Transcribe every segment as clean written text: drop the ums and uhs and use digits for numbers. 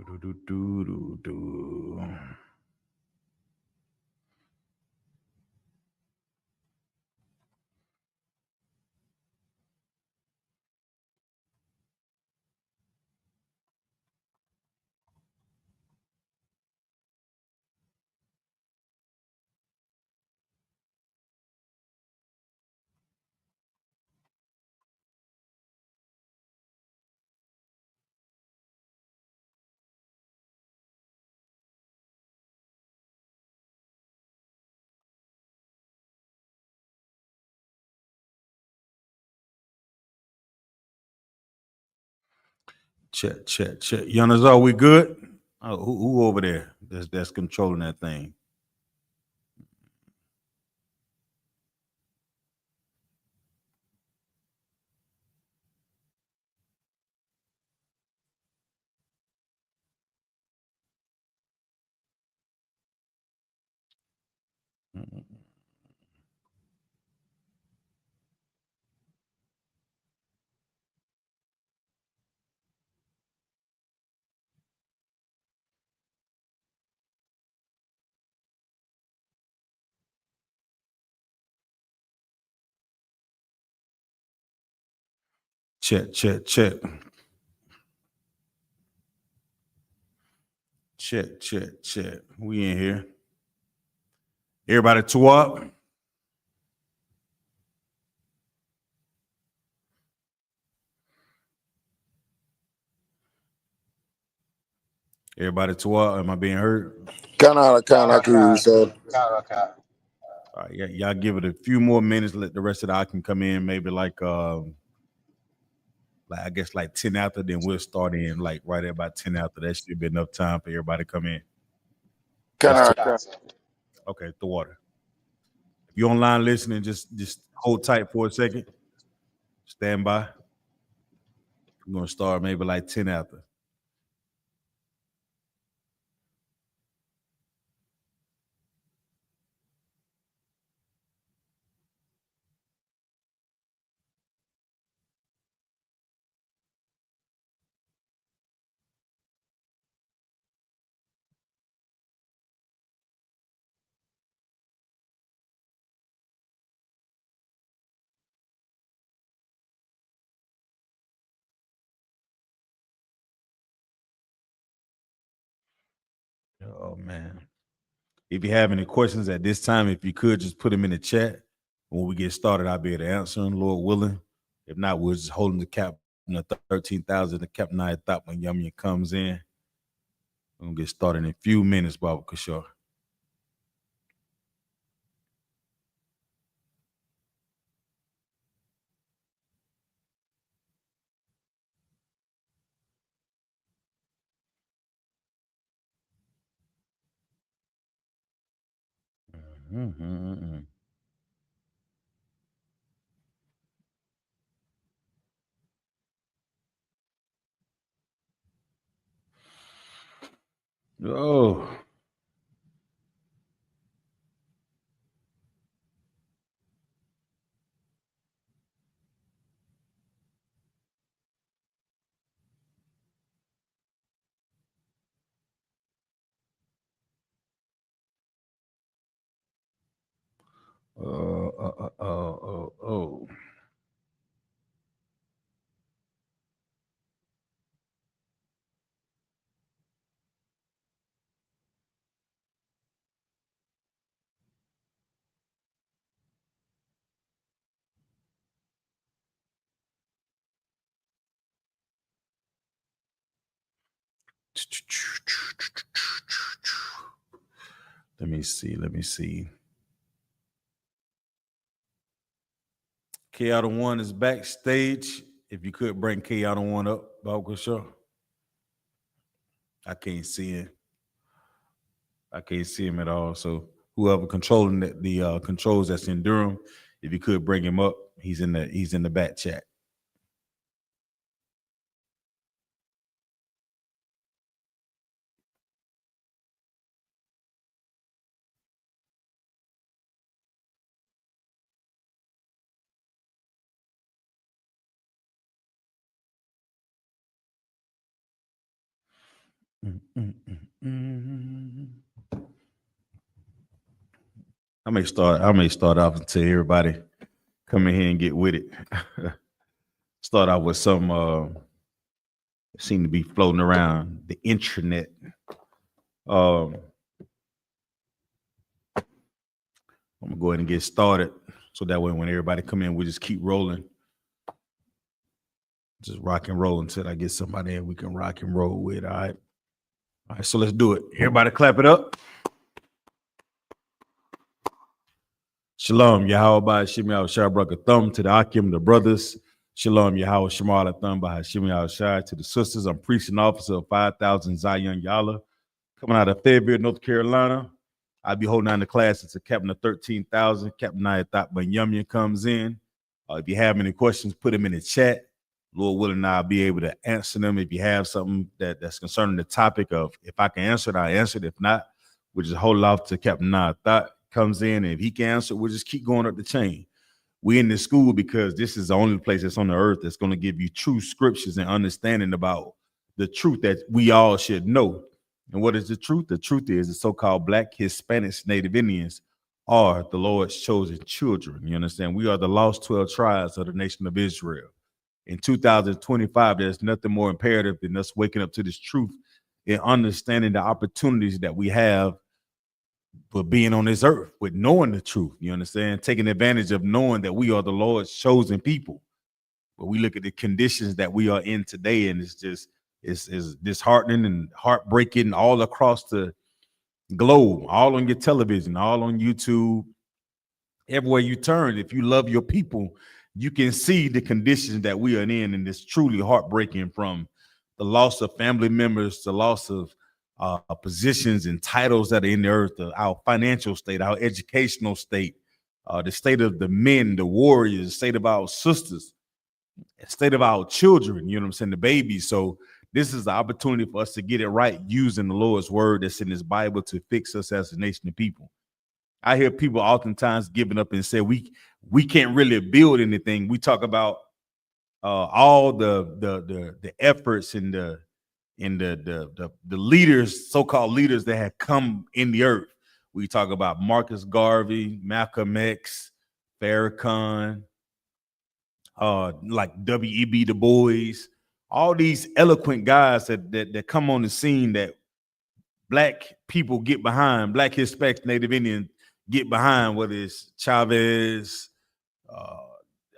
Do, do, do, do, do. Check, check, check. Yanazar, we good? Oh, who over there that's controlling that thing? Check, check, check. Check, check, check. We in here. Everybody to up. Everybody to up. Am I being heard? Kind of cool, so. All right, y'all give it a few more minutes. Let the rest of the I can come in. Maybe like I guess like 10 after. Then we'll start in like right at about 10 after. That should be enough time for everybody to come in. Kind Okay, the water. If you're online listening, just hold tight for a second. Stand by. I'm gonna start maybe like 10 after. Oh man. If you have any questions at this time, if you could just put them in the chat. When we get started, I'll be able to answer them, Lord willing. If not, we're just holding the cap on the 13,000. The cap Nayathaq when Yummy comes in. We're gonna get started in a few minutes, Baba Kishore. Mm-hmm. Oh. Oh. Let me see. K out of one is backstage. If you could bring K out of one up, Baba Kishore. I can't see him. I can't see him at all. So whoever controlling the controls that's in Durham, if you could bring him up, he's in the back chat. I may start off and tell everybody come in here and get with it. Start off with some seem to be floating around the intranet. I'm gonna go ahead and get started so that way when everybody come in, we just keep rolling. Just rock and roll until I get somebody in we can rock and roll with. All right. All right, so let's do it. Everybody clap it up. Shalom, Yahweh Shimmy al Shabrak thumb to the Akim, the brothers. Shalom, Yahweh Shemal thumb by Shimmy al Shai to the sisters. I'm priest and officer of 5,000 Zion Yalla. Coming out of Fayetteville, North Carolina. I'll be holding on the class. It's a captain of 13,000. Captain Nayathaq Banyamya comes in. If you have any questions, put them in the chat. Lord willing, I'll be able to answer them. If you have something that's concerning the topic of if I can answer it, I'll answer it. If not, we'll just hold it off to Captain Nayathaq comes in. And if he can answer, we'll just keep going up the chain. We in this school because this is the only place that's on the earth that's going to give you true scriptures and understanding about the truth that we all should know. And what is the truth? The truth is the so-called Black, Hispanics, Native Indians are the Lord's chosen children. You understand? We are the lost 12 tribes of the nation of Israel. In 2025, there's nothing more imperative than us waking up to this truth and understanding the opportunities that we have for being on this earth with knowing the truth. You understand? Taking advantage of knowing that we are the Lord's chosen people. But we look at the conditions that we are in today, and it's disheartening and heartbreaking all across the globe, all on your television, all on YouTube, everywhere you turn. If you love your people, you can see the conditions that we are in, and it's truly heartbreaking, from the loss of family members, the loss of positions and titles that are in the earth, our financial state, our educational state, the state of the men, the warriors, the state of our sisters, the state of our children, you know what I'm saying, the babies. So this is the opportunity for us to get it right using the Lord's word that's in his Bible to fix us as a nation of people. I hear people oftentimes giving up and say we can't really build anything. We talk about all the efforts and the leaders, so-called leaders that have come in the earth. We talk about Marcus Garvey, Malcolm X, Farrakhan, like W.E.B. Du Bois, all these eloquent guys that come on the scene that Black people get behind, Black, Hispanic, Native Indian get behind, whether it's Chavez,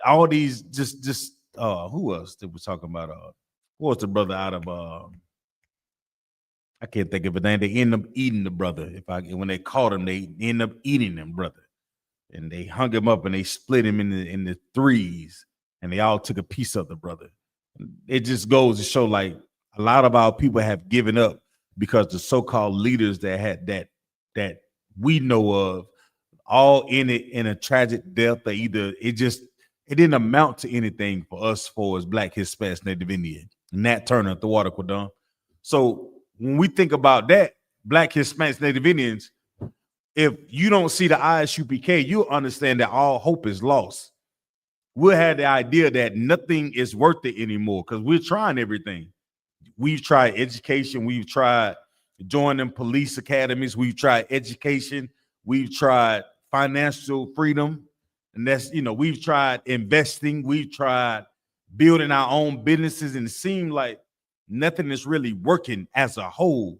all these just who else that we're talking about? What was the brother out of I can't think of it. They end up eating the brother. When they caught him, they end up eating him, brother. And they hung him up and they split him in the threes, and they all took a piece of the brother. It just goes to show, like, a lot of our people have given up because the so-called leaders that had that we know of all in it in a tragic death, or either it didn't amount to anything for us for as Black, Hispanic, Native Indian, Nat Turner, the water Quadon. So when we think about that, Black, Hispanics, Native Indians, if you don't see the I.S.U.P.K, you'll understand that all hope is lost. We'll have the idea that nothing is worth it anymore because we're trying everything. We've tried education. We've tried joining police academies. We've tried education. We've tried financial freedom. And that's, we've tried investing. We've tried building our own businesses, and it seemed like nothing is really working as a whole.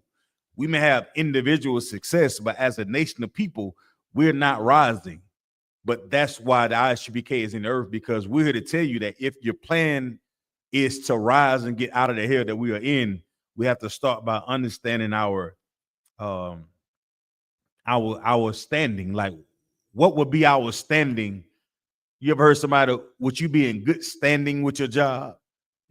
We may have individual success, but as a nation of people, we're not rising. But that's why the I.S.U.P.K is in the earth, because we're here to tell you that if your plan is to rise and get out of the hell that we are in, we have to start by understanding our standing. Like, what would be our standing? You ever heard somebody, would you be in good standing with your job?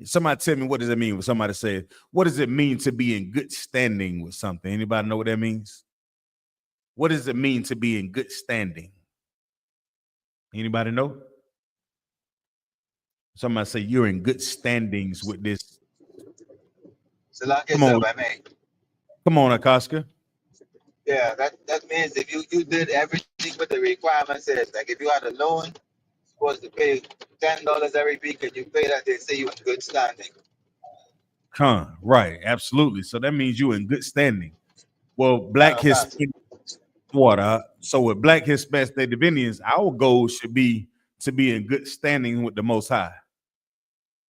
Somebody tell me, what does it mean when somebody says, what does it mean to be in good standing with something? Anybody know what that means? What does it mean to be in good standing? Anybody know? Somebody say you're in good standings with this. So like I Come said, on, come on, Akaska. yeah, that means if you did everything what the requirement says, like if you had a loan, supposed to pay $10 every week, and you pay that, they say you're in good standing. Right, absolutely. So that means you in good standing. Well, Kind Black of got Hispanic water. So with Black Hispanic Native Indians, our goal should be to be in good standing with the Most High.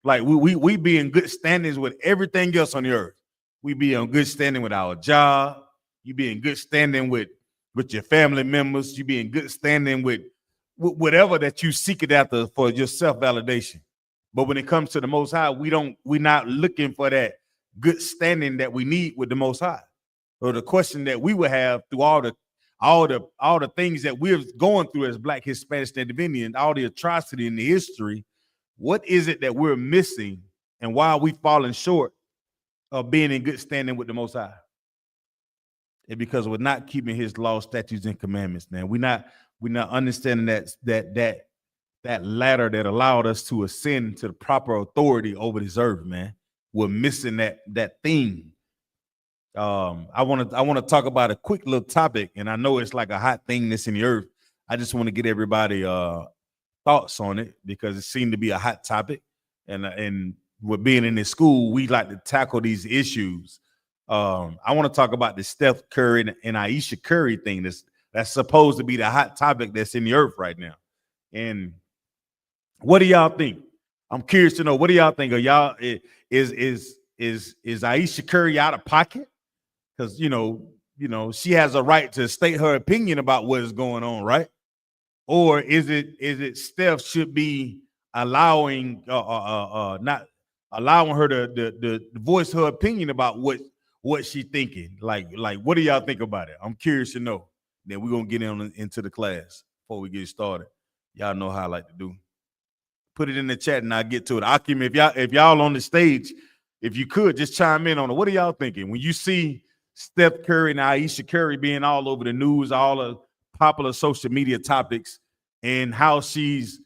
Like we be in good standings with everything else on the earth. We be in good standing with our job. You be in good standing with your family members. You be in good standing with whatever that you seek it after for your self validation. But when it comes to the Most High, we're not looking for that good standing that we need with the Most High. Or the question that we would have through all the things that we're going through as Black, Hispanic, and Indian, all the atrocity in the history. What is it that we're missing, and why are we falling short of being in good standing with the Most High? And because we're not keeping His laws, statutes, and commandments. Man, we're not understanding that ladder that allowed us to ascend to the proper authority over this earth. Man, we're missing that thing. I want to talk about a quick little topic, and I know it's like a hot thing that's in the earth. I just want to get everybody thoughts on it because it seemed to be a hot topic, and with being in this school, we like to tackle these issues. I want to talk about the Steph Curry and I.S.U.P.K thing that's supposed to be the hot topic that's in the earth right now. And what do y'all think? I'm curious to know, what do y'all think? Are y'all is I.S.U.P.K out of pocket? Because you know she has a right to state her opinion about what is going on, right? Or is it Steph should be allowing not allowing her to voice her opinion about what she thinking? Like what do y'all think about it? I'm curious to know. Then we're gonna get into the class before we get started. Y'all know how I like to do. Put it in the chat and I'll get to it. Akim, if y'all on the stage, if you could just chime in on it. What are y'all thinking when you see Steph Curry and I.S.U.P.K being all over the news, all the popular social media topics, and how she's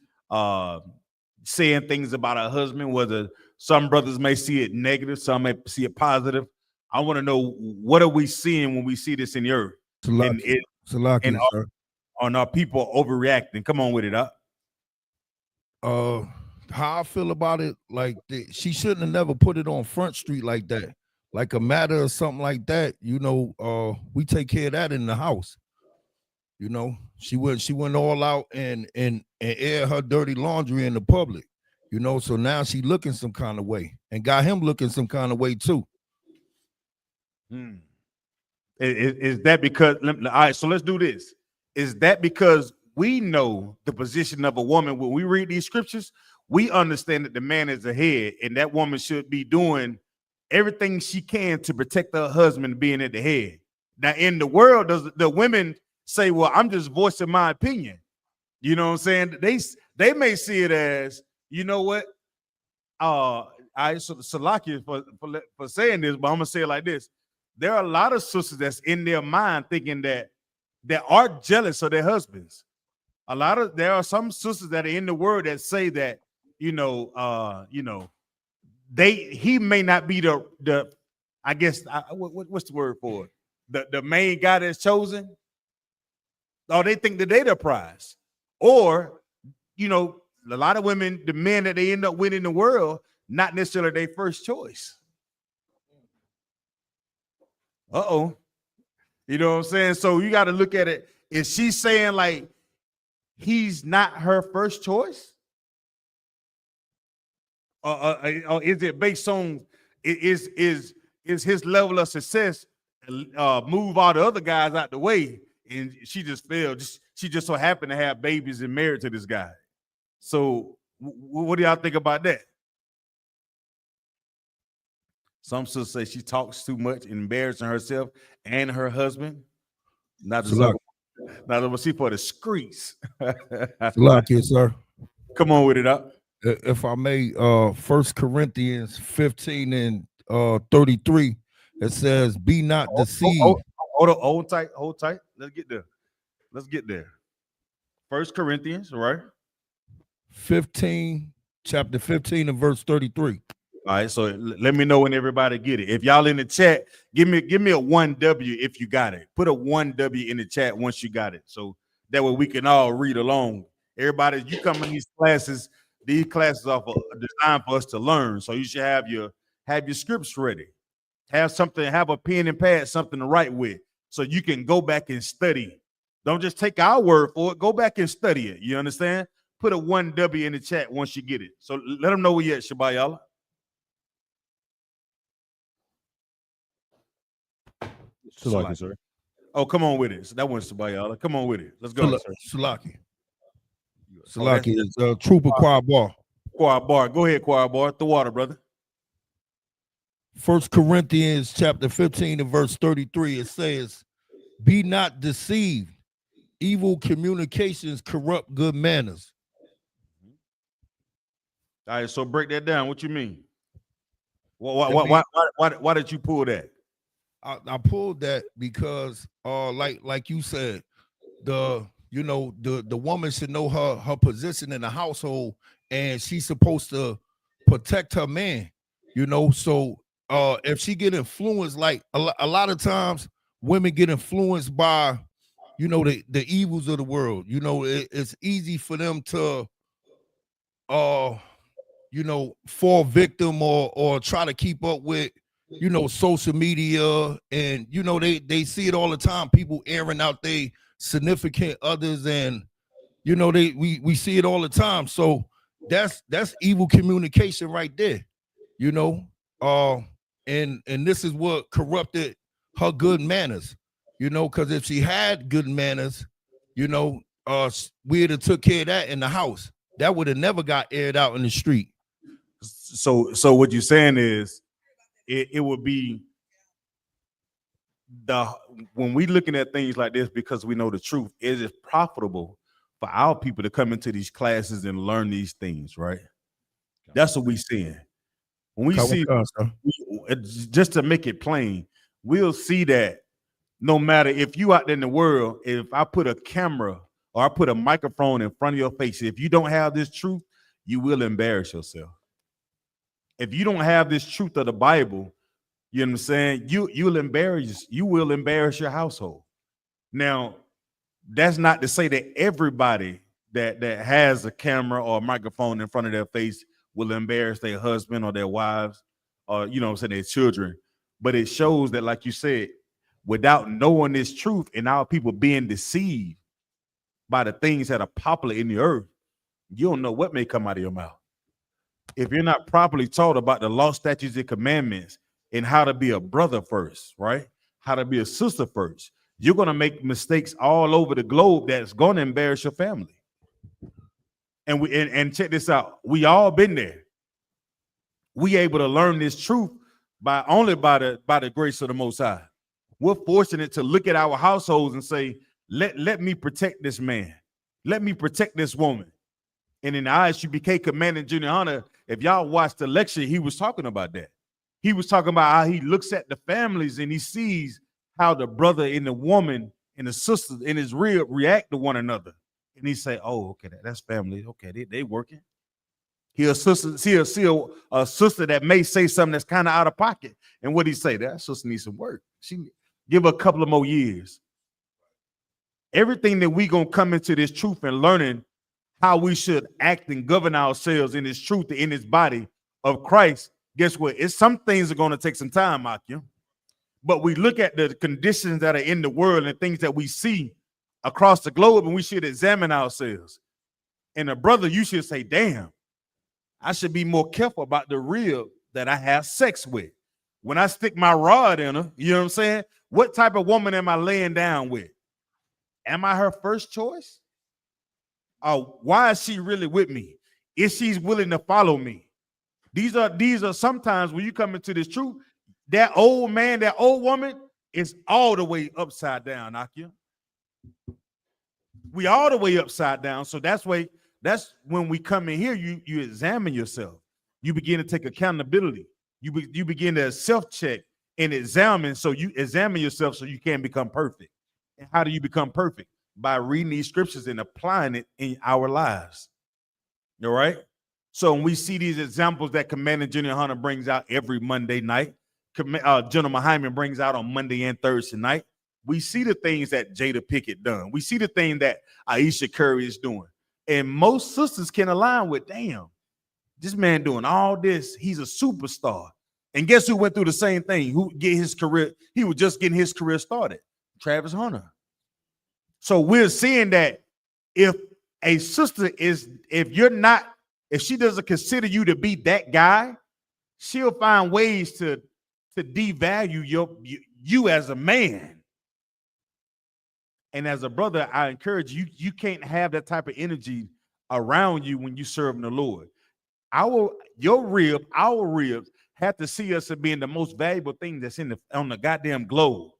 saying things about her husband, whether some brothers may see it negative, some may see it positive. I want to know, what are we seeing when we see this in the earth? And are people overreacting? Come on with it, up. How I feel about it, like she shouldn't have never put it on Front Street like that, like a matter or something like that. We take care of that in the house. She went all out and air her dirty laundry in the public. So now she looking some kind of way and got him looking some kind of way too. Is that because? All right, so let's do this. Is that because we know the position of a woman when we read these scriptures? We understand that the man is the head, and that woman should be doing everything she can to protect her husband being at the head. Now, in the world, does the women say, "Well, I'm just voicing my opinion"? You know what I'm saying? They may see it as, you know what? Salakia for saying this, but I'm gonna say it like this: there are a lot of sisters that's in their mind thinking that are jealous of their husbands. There are some sisters that are in the word that say that he may not be the I guess what's the word for it? The main guy that's chosen. Or they think that they're the prize, or a lot of women, the men that they end up with in the world, not necessarily their first choice. You know what I'm saying? So you got to look at it. Is she saying like he's not her first choice? Or is it based on is his level of success move all the other guys out the way, and she just failed? She just so happened to have babies and married to this guy. So what do y'all think about that? Some sisters say she talks too much, embarrassing herself and her husband. Not to see for the streets. Lucky, sir. Come on with it up. If I may, 1 Corinthians 15 and 33, it says, "Be not deceived." Hold tight. Let's get there. 1 Corinthians, right? 15, chapter 15 and verse 33. All right, so let me know when everybody get it. If y'all in the chat, give me a 1W if you got it. Put a 1W in the chat once you got it, so that way we can all read along. Everybody, you come in these classes are designed for us to learn. So you should have your have your scripts ready. Have something, have a pen and pad, something to write with, so you can go back and study. Don't just take our word for it. Go back and study it. You understand? Put a 1W in the chat once you get it. So let them know where you at, Shabayala. Salaki, sir. Oh, come on with it. So that one's Shabayala. Come on with it. Let's go. Salaki. Oh, Salaki is Trooper Choir Bar. Choir Bar. Go ahead, Choir Bar. The water, brother. 1 Corinthians chapter 15 and verse 33, it says, be not deceived. Evil communications corrupt good manners. All right, so break that down. What you mean? Why did you pull that? I pulled that because like you said, the woman should know her position in the household, and she's supposed to protect her man, so if she get influenced, like a lot of times women get influenced by the evils of the world. It's easy for them to fall victim or try to keep up with social media, and they see it all the time, people airing out their significant others, and we see it all the time. So that's evil communication right there, and this is what corrupted her good manners, because if she had good manners, we'd have took care of that in the house. That would have never got aired out in the street. So what you're saying is it would be when we looking at things like this, because we know the truth, it is profitable for our people to come into these classes and learn these things, right? That's what we're seeing. When we see, just to make it plain, we'll see that no matter if you out there in the world, if I put a camera or I put a microphone in front of your face, if you don't have this truth, you will embarrass yourself. If you don't have this truth of the Bible, you know what I'm saying? You will embarrass your household. Now, that's not to say that everybody that has a camera or a microphone in front of their face will embarrass their husband or their wives or their children. But it shows that, like you said, without knowing this truth and our people being deceived by the things that are popular in the earth, you don't know what may come out of your mouth. If you're not properly taught about the law, statutes, and commandments and how to be a brother first, right? How to be a sister first, you're going to make mistakes all over the globe that's going to embarrass your family. And check this out. We all been there. We able to learn this truth by the grace of the Most High. We're fortunate to look at our households and say, let me protect this man. Let me protect this woman. And in the I.S.U.P.K commanding Junior Hunter, if y'all watched the lecture, he was talking about that. He was talking about how he looks at the families and he sees how the brother and the woman and the sister in his real react to one another. And he say, oh, okay, that's family. Okay, they working. He'll see a sister that may say something that's kind of out of pocket. And what he say? That sister needs some work. She give her a couple of more years. Everything that we gonna come into this truth and learning how we should act and govern ourselves in this truth, in this body of Christ. Guess what? Some things are going to take some time, Akim. But we look at the conditions that are in the world and things that we see across the globe, and we should examine ourselves. And a brother, you should say, damn, I should be more careful about the real that I have sex with. When I stick my rod in her, you know what I'm saying? What type of woman am I laying down with? Am I her first choice? Why is she really with me? If she's willing to follow me. These are sometimes when you come into this truth, that old man, that old woman is all the way upside down, Akia. We all the way upside down. So that's when we come in here, you examine yourself. You begin to take accountability. You begin to self-check and examine. So you examine yourself so you can become perfect. And how do you become perfect? By reading these scriptures and applying it in our lives. All right. So when we see these examples that Commander Junior Hunter brings out every Monday night, General Hyman brings out on Monday and Thursday night, we see the things that Jada Pickett done. We see the thing that Aisha Curry is doing. And most sisters can align with, damn, this man doing all this. He's a superstar. And guess who went through the same thing? Who get his career? He was just getting his career started. Travis Hunter. So we're seeing that if a sister is, if she doesn't consider you to be that guy, she'll find ways to devalue you as a man. And as a brother, I encourage you, you can't have that type of energy around you when you serving the Lord. Our ribs have to see us as being the most valuable thing that's on the goddamn globe.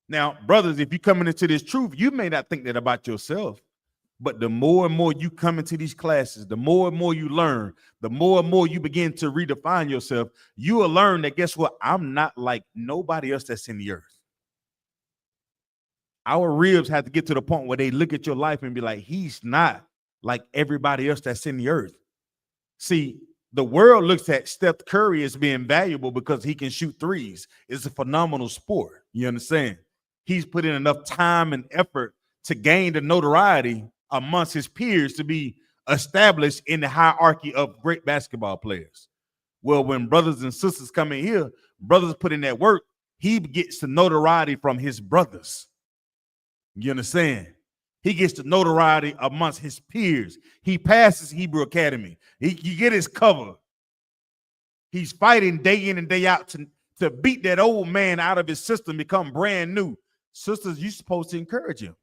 Now, brothers, if you're coming into this truth, you may not think that about yourself, but the more and more you come into these classes, the more and more you learn, the more and more you begin to redefine yourself, you will learn that, guess what? I'm not like nobody else that's in the earth. Our ribs have to get to the point where they look at your life and be like, he's not like everybody else that's in the earth. See, the world looks at Steph Curry as being valuable because he can shoot threes. It's a phenomenal sport. You understand? He's put in enough time and effort to gain the notoriety amongst his peers to be established in the hierarchy of great basketball players. Well, when brothers and sisters come in here, brothers put in that work, he gets the notoriety from his brothers. You understand? He gets the notoriety amongst his peers. He passes Hebrew Academy. You get his cover. He's fighting day in and day out to beat that old man out of his system, become brand new. Sisters, you're supposed to encourage him.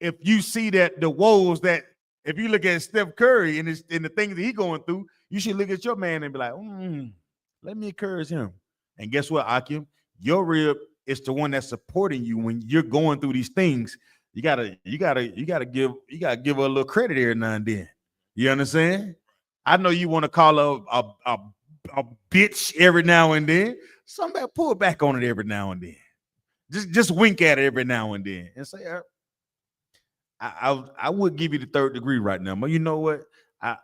If you see that the woes that, if you look at Steph Curry and the things that he's going through, you should look at your man and be like, let me encourage him. And guess what, Akim? Your rib is the one that's supporting you when you're going through these things. You gotta give her a little credit every now and then. You understand? I know you want to call her a bitch every now and then. Somebody pull back on it every now and then. Just wink at it every now and then and say, I would give you the third degree right now, but you know what? I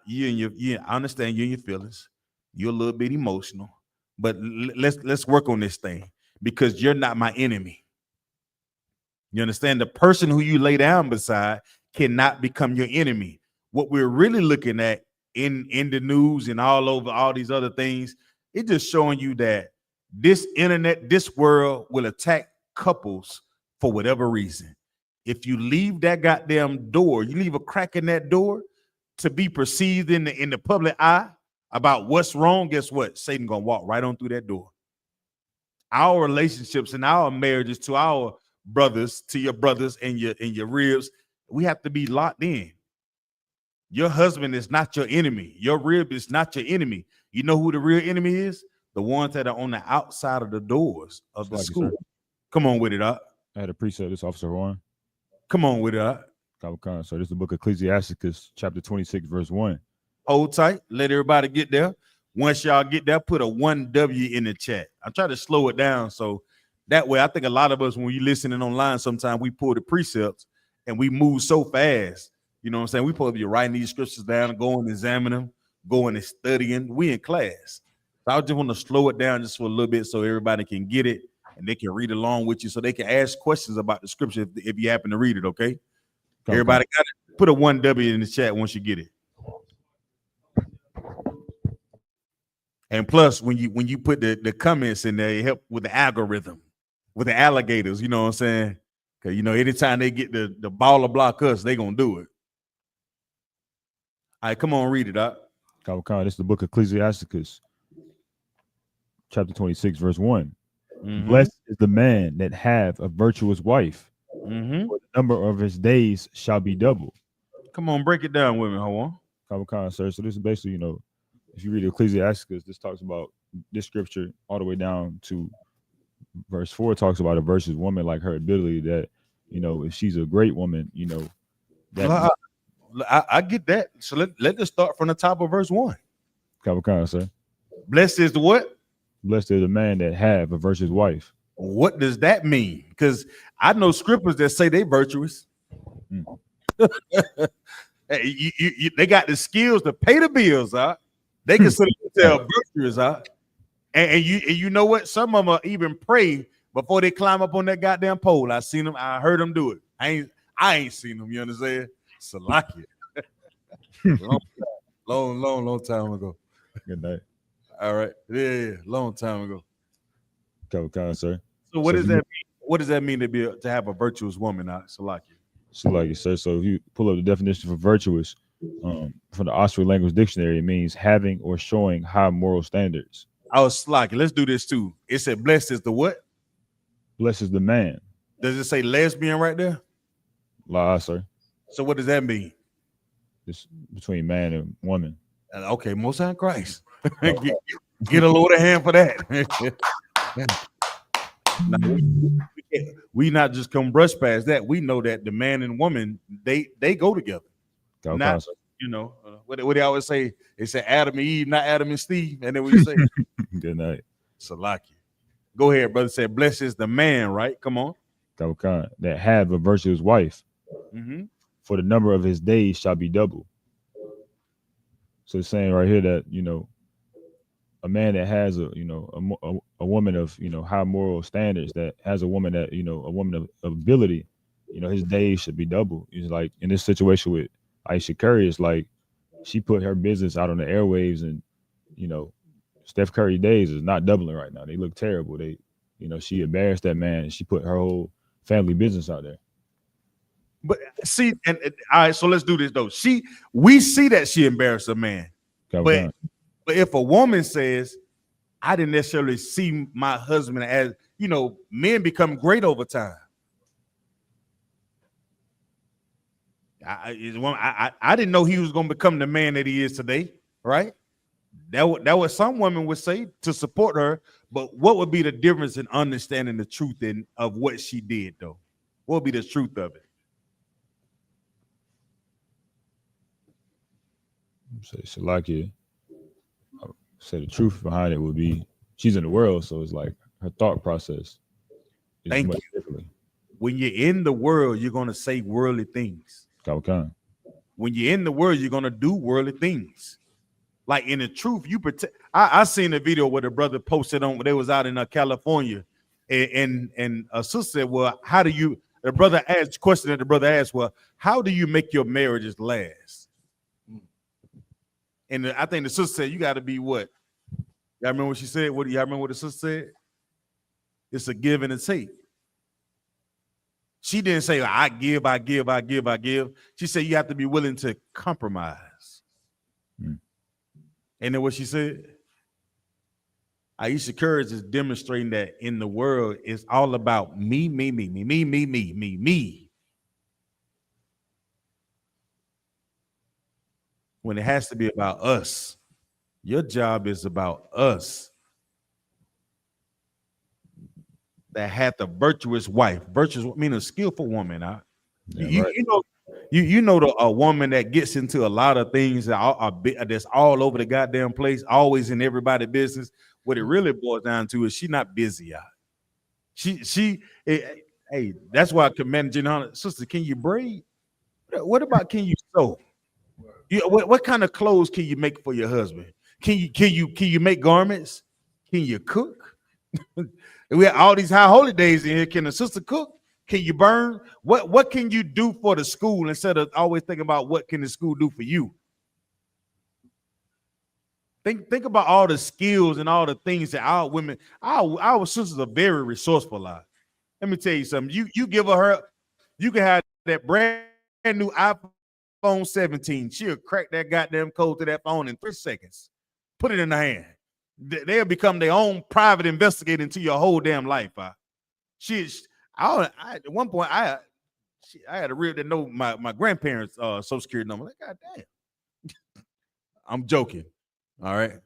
understand you and your feelings. You're a little bit emotional, but let's work on this thing because you're not my enemy. You understand? The person who you lay down beside cannot become your enemy. What we're really looking at in the news and all over all these other things, it's just showing you that this internet, this world will attack couples for whatever reason. If you leave that goddamn door, you leave a crack in that door to be perceived in the public eye about what's wrong, guess what? Satan gonna walk right on through that door. Our relationships and our marriages to our brothers, to your brothers and your ribs, we have to be locked in. Your husband is not your enemy. Your rib is not your enemy. You know who the real enemy is? The ones that are on the outside of the doors of the school. Come on with it, up. I had a precept, this Officer Horn. Come on with it, up. So this is the book of Ecclesiasticus, chapter 26, verse 1. Hold tight. Let everybody get there. Once y'all get there, put a 1W in the chat. I'm trying to slow it down so that way I think a lot of us, when you're listening online, sometimes we pull the precepts and we move so fast. You know what I'm saying? We supposed to be writing these scriptures down and going and examine them, going and studying. We in class. So I just want to slow it down just for a little bit so everybody can get it and they can read along with you so they can ask questions about the scripture if you happen to read it, okay? Everybody got it? Put a 1W in the chat once you get it. And plus, when you put the comments in there, it help with the algorithm, with the alligators, you know what I'm saying? Because, anytime they get the ball to block us, they going to do it. All right, come on, read it up. This is the book of Ecclesiasticus, chapter 26, verse 1. Mm-hmm. Blessed is the man that have a virtuous wife, for the number of his days shall be double. Come on, break it down with me, hold on. Sir. So this is basically, if you read Ecclesiasticus, this talks about this scripture all the way down to verse 4 talks about a virtuous woman, like her ability that, if she's a great woman, that I get that. So let us start from the top of verse 1. Sir. Blessed is the what? Blessed is the man that have a virtuous wife. What does that mean? Because I know scriptures that say they virtuous. They got the skills to pay the bills, huh? They can sit and tell virtuous, huh? And you know what? Some of them even pray before they climb up on that goddamn pole. I seen them. I heard them do it. I ain't seen them. You understand? Salakia. long time ago. Good night. All right. Yeah, long time ago. Kind, sir. So what So does that mean? What does that mean to have a virtuous woman? Salaki. So like you said, so if you pull up the definition for virtuous, from the Oxford Language Dictionary, it means having or showing high moral standards. Oh, Salaki. Let's do this too. It said blessed is the what? Blessed is the man. Does it say lesbian right there? La, sir. So what does that mean? It's between man and woman. Okay, Most High Christ. Get a load of hand for that. Now, we not just come brush past that. We know that the man and woman they go together. Not, what they always say. They say Adam and Eve, not Adam and Steve. And then we say, good night. Salaki. Go ahead, brother. Said, blessed is the man, right? Come on. That have a virtuous wife. Mm-hmm. For the number of his days shall be double. So it's saying right here that, a man that has a woman of, high moral standards, that has a woman that, a woman of ability, his days should be double. It's like in this situation with I.S.U.K, it's like she put her business out on the airwaves, and, Steph Curry days is not doubling right now. They look terrible. They, she embarrassed that man, and she put her whole family business out there. But see, and all right, so let's do this though. We see that she embarrassed a man. But if a woman says, I didn't necessarily see my husband as, men become great over time. I didn't know he was going to become the man that he is today, right? That was some women would say to support her, but what would be the difference in understanding the truth of what she did, though? What would be the truth of it? So like it. So the truth behind it would be she's in the world, so it's like her thought process is much differently. When you're in the world, you're gonna say worldly things. When you're in the world, you're gonna do worldly things. Like in the truth, you protect. I seen a video where the brother posted on. They was out in California, and a sister said, "Well, how do you?" The brother asked question that the brother asked, "Well, how do you make your marriages last?" And I think the sister said, "You got to be what?" Y'all remember what she said? What do y'all remember what the sister said? It's a give and a take. She didn't say, I give. She said, you have to be willing to compromise. And then what she said? I.S.U.K is demonstrating that in the world, it's all about me. When it has to be about us. Your job is about us. That had the virtuous wife. Virtuous meaning a skillful woman. You know a woman that gets into a lot of things that's all over the goddamn place, always in everybody's business. What it really boils down to is she not busy out. Hey, that's why I commend Janana, sister. Can you braid? What about can you sew? What kind of clothes can you make for your husband? Can you make garments? Can you cook? We have all these high holy days in here. Can the sister cook? Can you burn? What can you do for the school instead of always thinking about what can the school do for you? Think about all the skills and all the things that our women, our sisters are very resourceful. Let me tell you something. You give her, you can have that brand new iPhone 17. She'll crack that goddamn code to that phone in 3 seconds. Put it in her hand. They'll become their own private investigator into your whole damn life. At one point, I had a real to know my grandparents' social security number. Like, God damn. I'm joking. All right.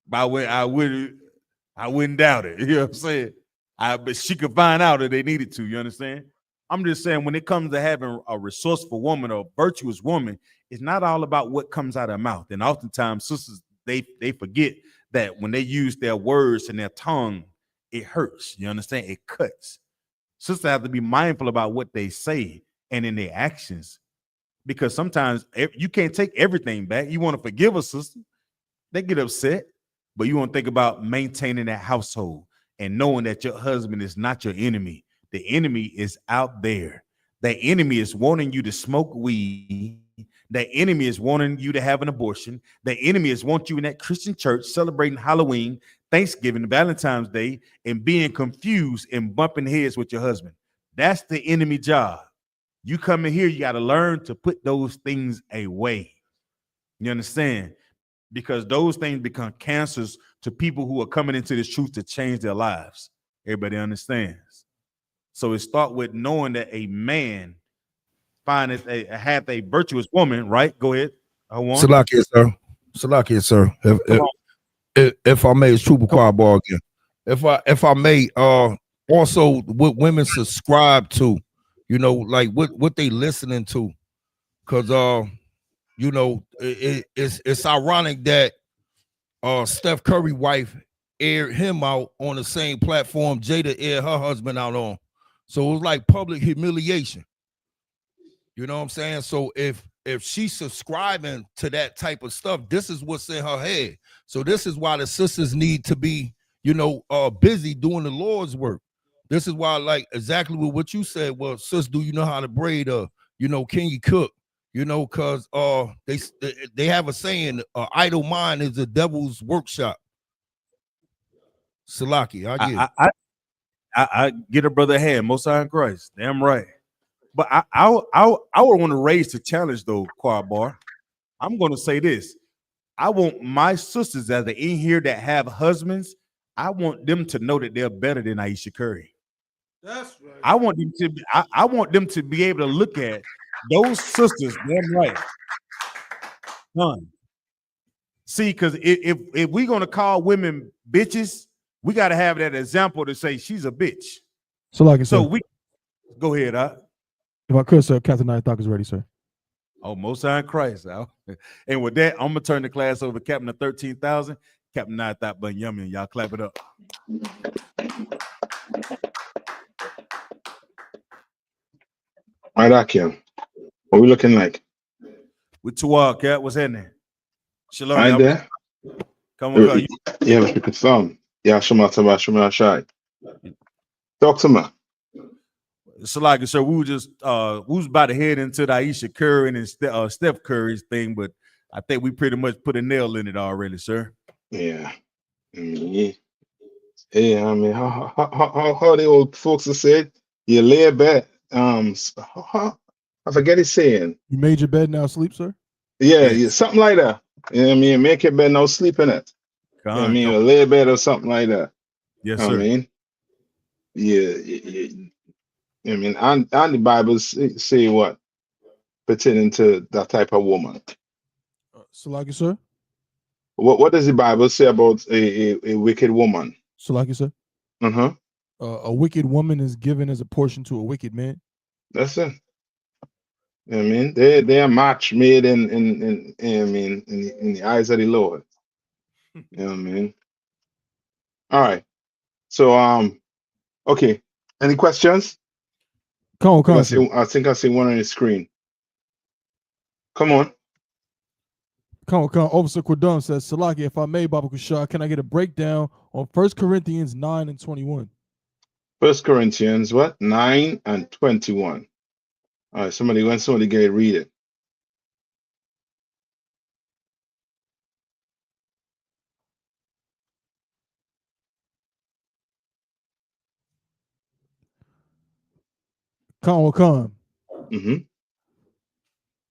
By the way, I wouldn't doubt it. You know what I'm saying? But she could find out if they needed to. You understand? I'm just saying when it comes to having a resourceful woman or a virtuous woman, it's not all about what comes out of her mouth. And oftentimes, sisters, they forget that when they use their words and their tongue, it hurts. You understand? It cuts. Sisters have to be mindful about what they say and in their actions, because sometimes you can't take everything back. You want to forgive a sister, they get upset, but you want to think about maintaining that household and knowing that your husband is not your enemy. The enemy is out there. The enemy is wanting you to smoke weed. The enemy is wanting you to have an abortion. The enemy is wanting you in that Christian church celebrating Halloween, Thanksgiving, Valentine's Day, and being confused and bumping heads with your husband. That's the enemy job. You come in here, you got to learn to put those things away. You understand? Because those things become cancers to people who are coming into this truth to change their lives. Everybody understands. So it starts with knowing that a man hath a virtuous woman, right? Go ahead. I want. Salakia, sir. Salakia, sir. If I may, it's Trooper Choir Bar again. If I may, also what women subscribe to, like what they listening to, because it's ironic that Steph Curry wife aired him out on the same platform Jada aired her husband out on. So it was like public humiliation. You know what I'm saying? So if she's subscribing to that type of stuff, this is what's in her head. So this is why the sisters need to be, busy doing the Lord's work. This is why, like exactly what you said. Well, sis, do you know how to braid? Can you cook? Because they have a saying, idle mind is the devil's workshop. Salaki, I get a brother hand, most high in Christ. Damn right. But I would want to raise the challenge though, Quad Bar. I'm going to say this. I want my sisters that are in here that have husbands, I want them to know that they're better than I.S.U.P.K Curry. That's right. I want them to be able to look at those sisters, damn right. None. See, because if we're gonna call women bitches, we gotta have that example to say she's a bitch. So we go ahead, if I could, sir, Captain Nayathaq is ready, sir. Oh, most high in Christ. And with that, I'm gonna turn the class over to Captain of 13,000, Captain Nayathaq Bunyamin. Y'all clap it up. All right, Akim. What we looking like? With Tuwal, Cap, what's happening? Shalom. Right there. Come on. Yeah, let's pick a thumb. Yeah, Shema Shai. Talk to me. Salaki, sir, we was about to head into the I.S.U.P.K Curry and Steph Curry's thing, but I think we pretty much put a nail in it already, sir. Yeah. I mean, how the old folks have said, you lay back. I forget his saying. You made your bed, now sleep, sir? Yeah, something like that. You know what I mean? Make your bed, no sleep in it. You know what I mean? A lay bed or something like that. Yes, sir. I mean, yeah. I mean, and the Bible say what? Pertaining to that type of woman. Salaki, sir? What does the Bible say about a wicked woman? Salaki, sir? Uh-huh. A wicked woman is given as a portion to a wicked man. That's it. You know what I mean, they're a match made in the eyes of the Lord. You know what I mean? All right. So okay. Any questions? Come on, I think I see one on the screen. Come on. Officer Quadam says, Salaki, if I may, Baba Kushar, can I get a breakdown on 1 Corinthians 9 and 21? 1 Corinthians, what? 9 and 21. All right, somebody get it, read it. Khan. Mm-hmm.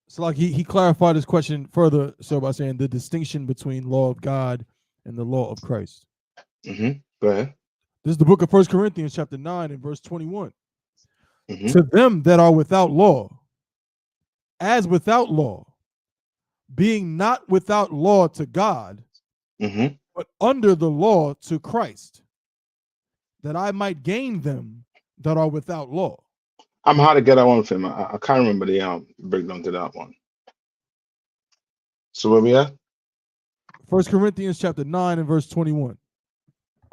So like he clarified his question further, so by saying the distinction between law of God and the law of Christ. Mm-hmm. Go ahead. This is the book of 1 Corinthians chapter 9 and verse 21. Mm-hmm. To them that are without law, as without law, being not without law to God, Mm-hmm. but under the law to Christ, that I might gain them that are without law. I'm hard to get that one from him. I can't remember the breakdown to that one. So where we at? 1 Corinthians chapter 9 and verse 21.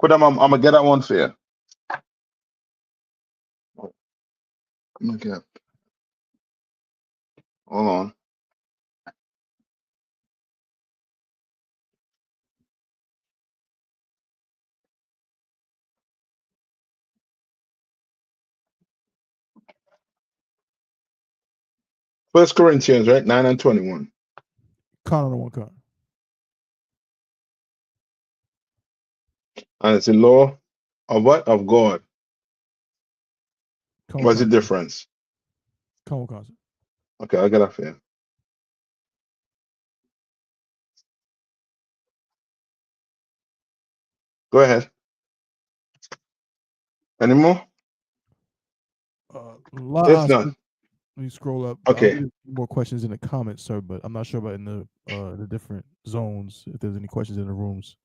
I'm gonna get that one for you. Okay. Hold on. First Corinthians, right? 9 and 21. Con on the one con. And it's the law of what? Of God. Con What's the con. difference? Con con. Okay, I'll get off here. Go ahead. Any more? If not, Let me scroll up. I'll okay. get more questions in the comments, sir, but I'm not sure about in the different zones if there's any questions in the rooms.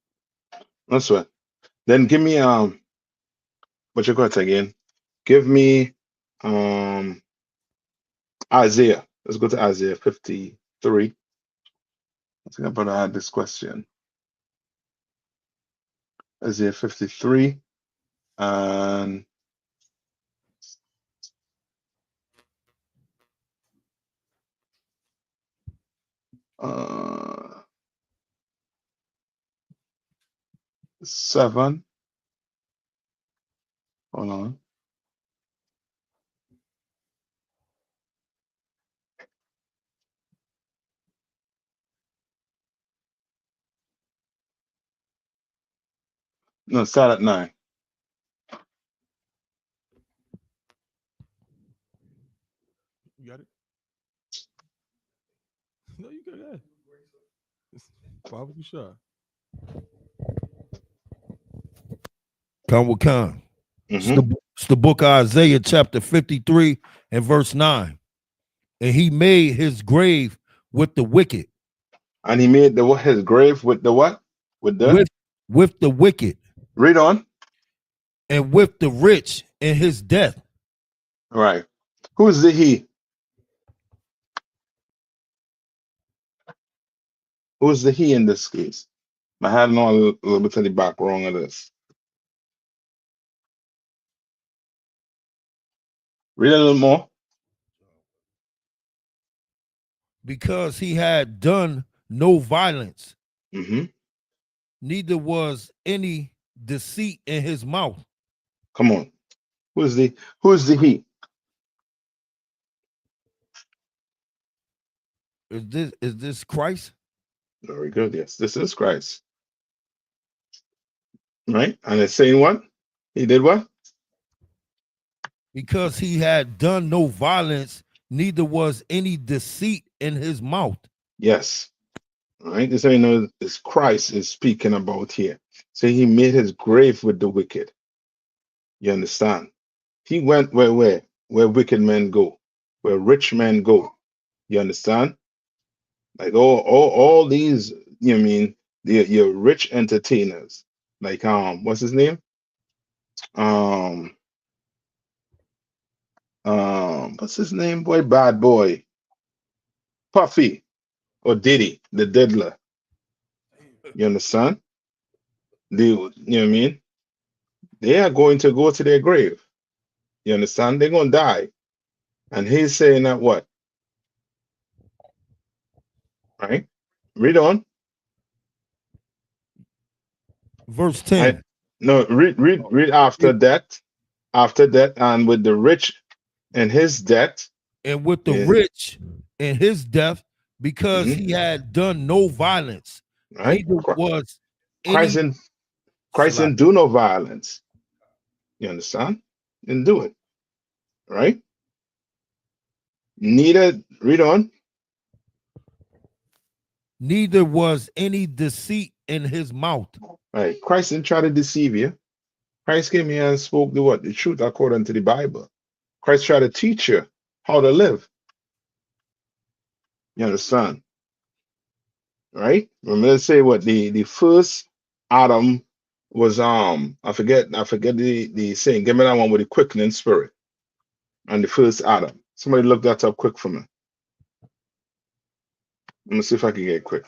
That's right. Then give me what you got again? Give me Isaiah. Let's go to Isaiah 53. I think I'm gonna add this question. Isaiah 53 and 7. Hold on. No, start at 9. You got it? No, you got it. Why would you shy? Come with Khan. Mm-hmm. It's the book of Isaiah, chapter 53 and verse 9. And he made his grave with the wicked. And he made his grave with the what? With the With the wicked. read on. And with the rich in his death. All right. Who's the he? Who's the he in this case? I had no little bit of the background of this. Read a little more. Because he had done no violence, Mm-hmm. neither was any deceit in his mouth. Come on. Who's the he? Is this Christ? Very good. Yes, this is Christ. Right? And it's saying what? He did what? Because he had done no violence, neither was any deceit in his mouth. Yes. All right. This ain't no this Christ is speaking about here. So he made his grave with the wicked. You understand? He went where wicked men go, where rich men go. You understand? Like all these, you know what I mean, your rich entertainers. Like what's his name? What's his name? Boy, bad boy. Puffy or Diddy, the diddler. You understand? You know what I mean? They are going to go to their grave. You understand? They're gonna die. And he's saying that what? Right? Read on. Verse 10. No, read after that. After that, and with the rich and his debt. And with the Yeah. rich in his death, because Mhm. he had done no violence, Right? neither was Christ any didn't do no violence. You understand? Didn't do it. Right? Neither read on. neither was any deceit in his mouth. Right. Christ didn't try to deceive you. Christ came here and spoke the what? The truth according to the Bible. Christ tried to teach you how to live. You understand? Right? Remember, let's say what the first Adam was I forget the saying. Give me that one with the quickening spirit. And the first Adam. Somebody look that up quick for me. Let me see if I can get it quick.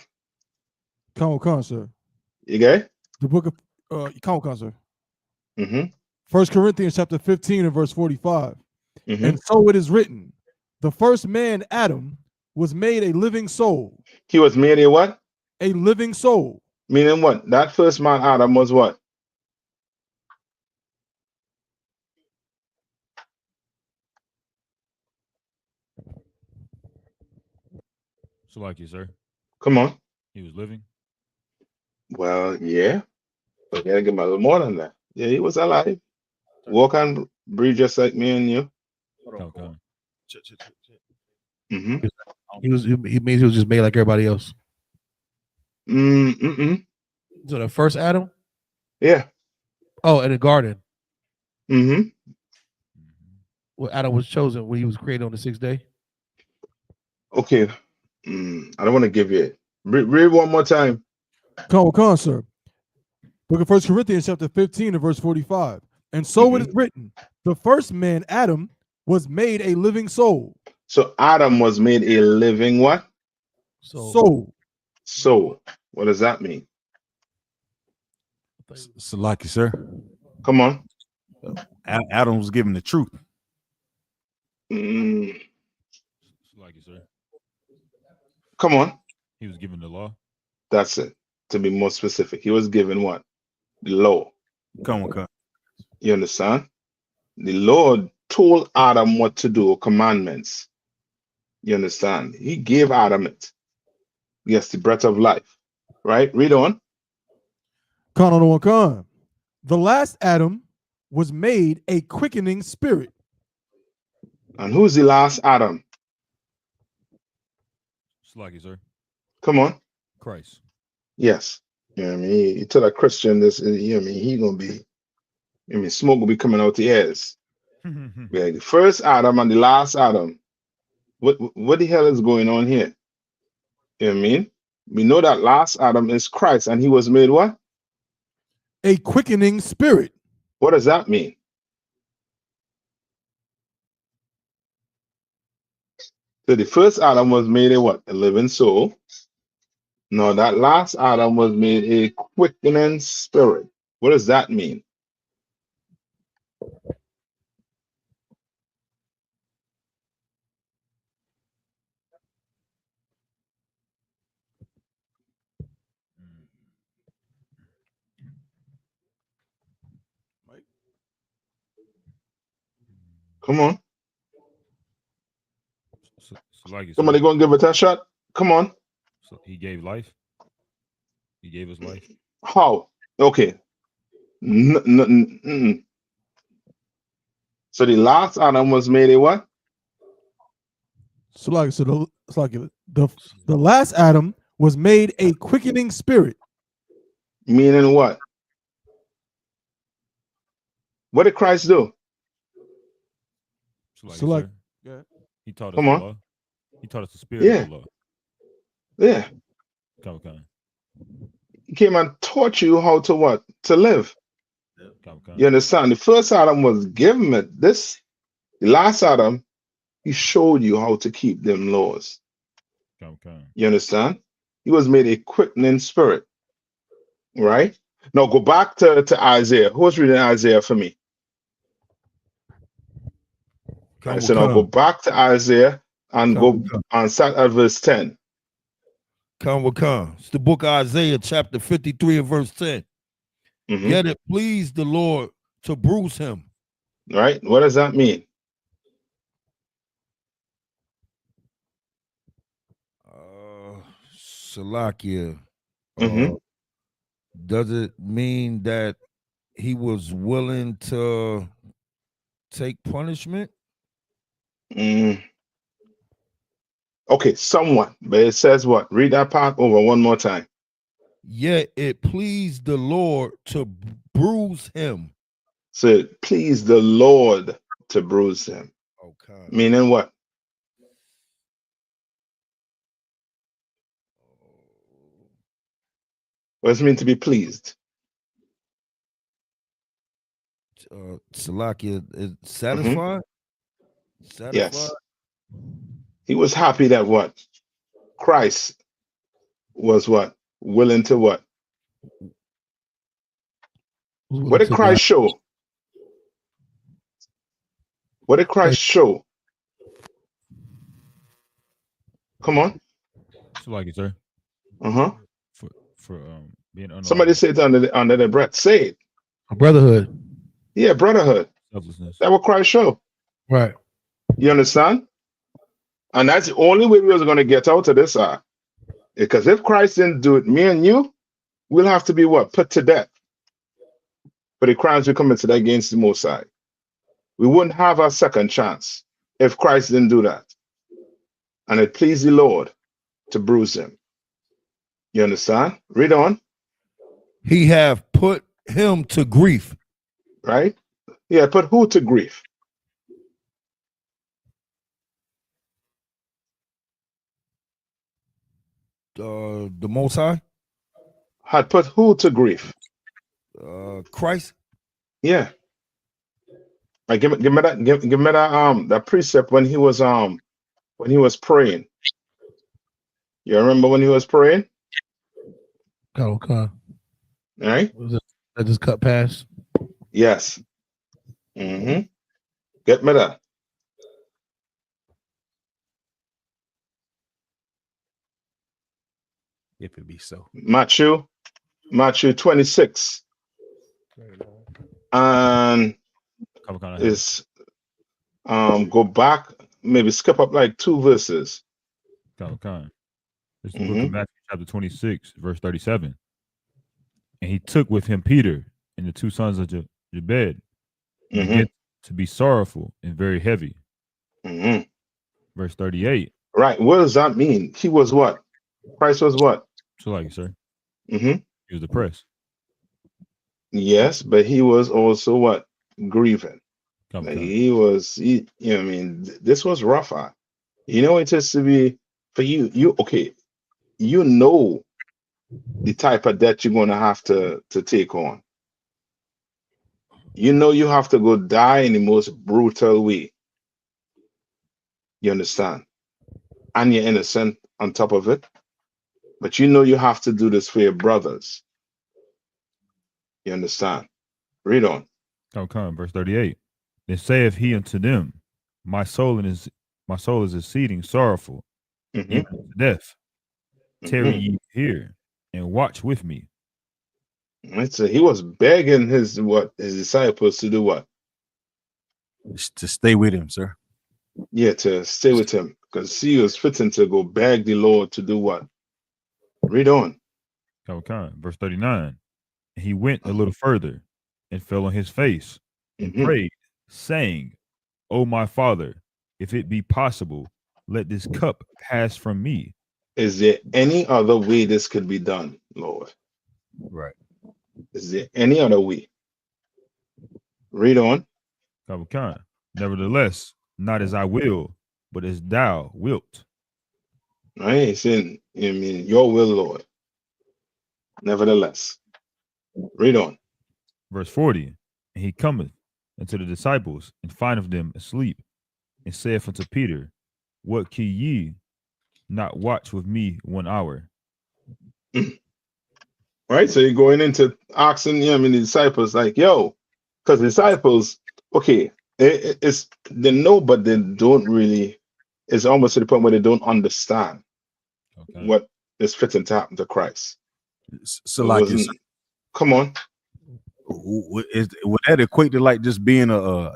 Con, sir. You get it? The book of con, sir. Mm-hmm. 1 Corinthians chapter 15 and verse 45. Mm-hmm. And so it is written, the first man, Adam, was made a living soul. He was made a what? A living soul. Meaning what? That first man, Adam, was what? So like you, sir. Come on. He was living. Well, yeah. But gotta give him a little more than that. Yeah, he was alive. Walk and breathe just like me and you. Okay. Mm-hmm. He means he was just made like everybody else. Mm-mm. So the first Adam? Yeah. Oh, in the garden. Mm-hmm. Well, Adam was chosen when he was created on the 6th day. Okay. I don't want to give you it. Read one more time. Come on, sir. Book of 1 Corinthians chapter 15 and verse 45. And so it is written, the first man, Adam, was made a living soul. So Adam was made a living what? Soul. Soul. What does that mean? So like you, sir. Come on. Adam was given the truth. Mm, So like you, sir. come on. He was given the law. That's it. To be more specific, he was given what? The law. Come on. You understand? The Lord told Adam what to do, commandments. You understand? He gave Adam it. Yes, the breath of life. Right? Read on. The last Adam was made a quickening spirit. And who's the last Adam? So like you, sir. Come on. Christ. Yes. You know what I mean? You tell a Christian this, you know what I mean? He gonna be, I mean, smoke will be coming out the ears. Be like the first Adam and the last Adam. What the hell is going on here? You know what I mean? We know that last Adam is Christ, and he was made what? A quickening spirit. What does that mean? So the first Adam was made a what? A living soul. No, that last Adam was made a quickening spirit. What does that mean? Come on. So like you, Somebody sir. go and give it a shot. Come on. So he gave life. He gave us life. How? Okay. So the last Adam was made a what? The last Adam was made a quickening spirit. Meaning what? What did Christ do? So like, yeah. He taught us Come the on. law. He taught us the spirit Yeah. of the law. Yeah. Okay. He came and taught you how to what? To live. Okay. You understand? The first Adam was given it. The last Adam, he showed you how to keep them laws. Okay. You understand? He was made a quickening spirit. Right? Now go back to Isaiah. Who's reading Isaiah for me? Come, So now go back to Isaiah and go and start at verse 10. Come. It's the book of Isaiah, chapter 53 and verse 10. Yet it pleased the Lord to bruise him. Right? What does that mean? Salakia. Does it mean that he was willing to take punishment? Okay, somewhat. But it says what? Read that part over one more time. Yet it pleased the Lord to bruise him. So it pleased the Lord to bruise him. Okay. Meaning what? What does it mean to be pleased? Salakia is satisfied? Satisfied? Yes. He was happy that what? Christ was what? Willing to what? What did Christ show? What did Christ show? Come on. So like it, sir. For being unlawful. Somebody say it under their breath. Say it. Brotherhood. Yeah, brotherhood. Selflessness. That's what Christ showed. Right. You understand? And that's the only way we was going to get out of this. Because if Christ didn't do it, me and you, we'll have to be what? Put to death for the crimes we committed against the Most High. We wouldn't have a second chance if Christ didn't do that. And it pleased the Lord to bruise him. You understand? Read on. He have put him to grief. Right? Yeah, put who to grief? The Most High, Had put who to grief? Christ. Yeah. Like, give me that precept when he was praying. You remember when he was praying? Okay. All right. Was it that just cut past? Yes. Mm-hmm. Get me that. If it be so. Matthew 26. And is go back, maybe skip up like 2 verses. It's the book of Matthew chapter 26, verse 37. And he took with him Peter and the 2 sons of Jebed, and began to be sorrowful and very heavy. Verse 38. Right. What does that mean? He was what? Christ was what? So like, sir. He was depressed. Yes, but he was also what? Grieving. He was, you know, I mean, this was rough. You know, it is to be for you. Okay, you know the type of debt you're going to have to take on. You know, you have to go die in the most brutal way. You understand? And you're innocent on top of it. But you know you have to do this for your brothers. You understand? Read on. Verse 38. Then saith he unto them, my soul is exceeding sorrowful, even to death. Tarry ye here and watch with me. So he was begging his disciples to do what? To stay with him, sir. Yeah, to stay with him, because he was fitting to go beg the Lord to do what? Read on. Verse 39. And he went a little further and fell on his face and prayed, saying, O my Father, if it be possible, let this cup pass from me. Is there any other way this could be done, Lord? Right. Is there any other way? Read on. Nevertheless, not as I will, but as thou wilt. Right? It's in, I mean, your will, Lord. Nevertheless. Read on. Verse 40. And he cometh unto the disciples and findeth them asleep, and saith unto Peter, what can ye not watch with me 1 hour? Right? So you're going into asking him and the disciples, like, yo, because the disciples, okay, it's they know, but they don't really, it's almost to the point where they don't understand what is fitting to happen to Christ. So like, come on. Would that equate to like just being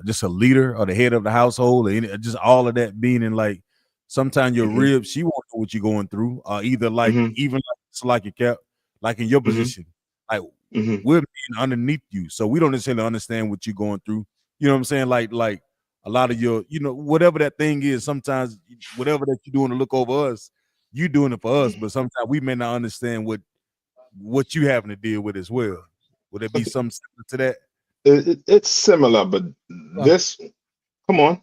just a leader or the head of the household, or just all of that being in like sometimes your ribs, she won't know what you're going through, or either like even like your cap, like in your position, like we're being underneath you, so we don't necessarily understand what you're going through. You know what I'm saying? Like a lot of your, you know, whatever that thing is, sometimes whatever that you're doing to look over us, you doing it for us, but sometimes we may not understand what you having to deal with as well. Would it be something similar to that? It's similar, but this, come on.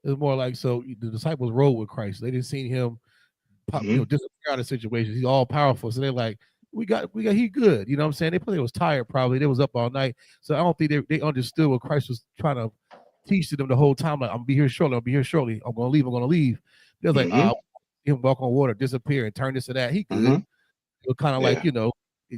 It's more like, so the disciples rode with Christ. They didn't see him pop, you know, disappear out of situations. He's all powerful. So they're like, we got, he good. You know what I'm saying? They probably was tired, probably. They was up all night. So I don't think they understood what Christ was trying to teach to them the whole time. Like, I'm gonna be here shortly. I'll be here shortly. I'm gonna leave. They was like, him walk on water, disappear, and turn this to that. He good. It was kind of like, you know,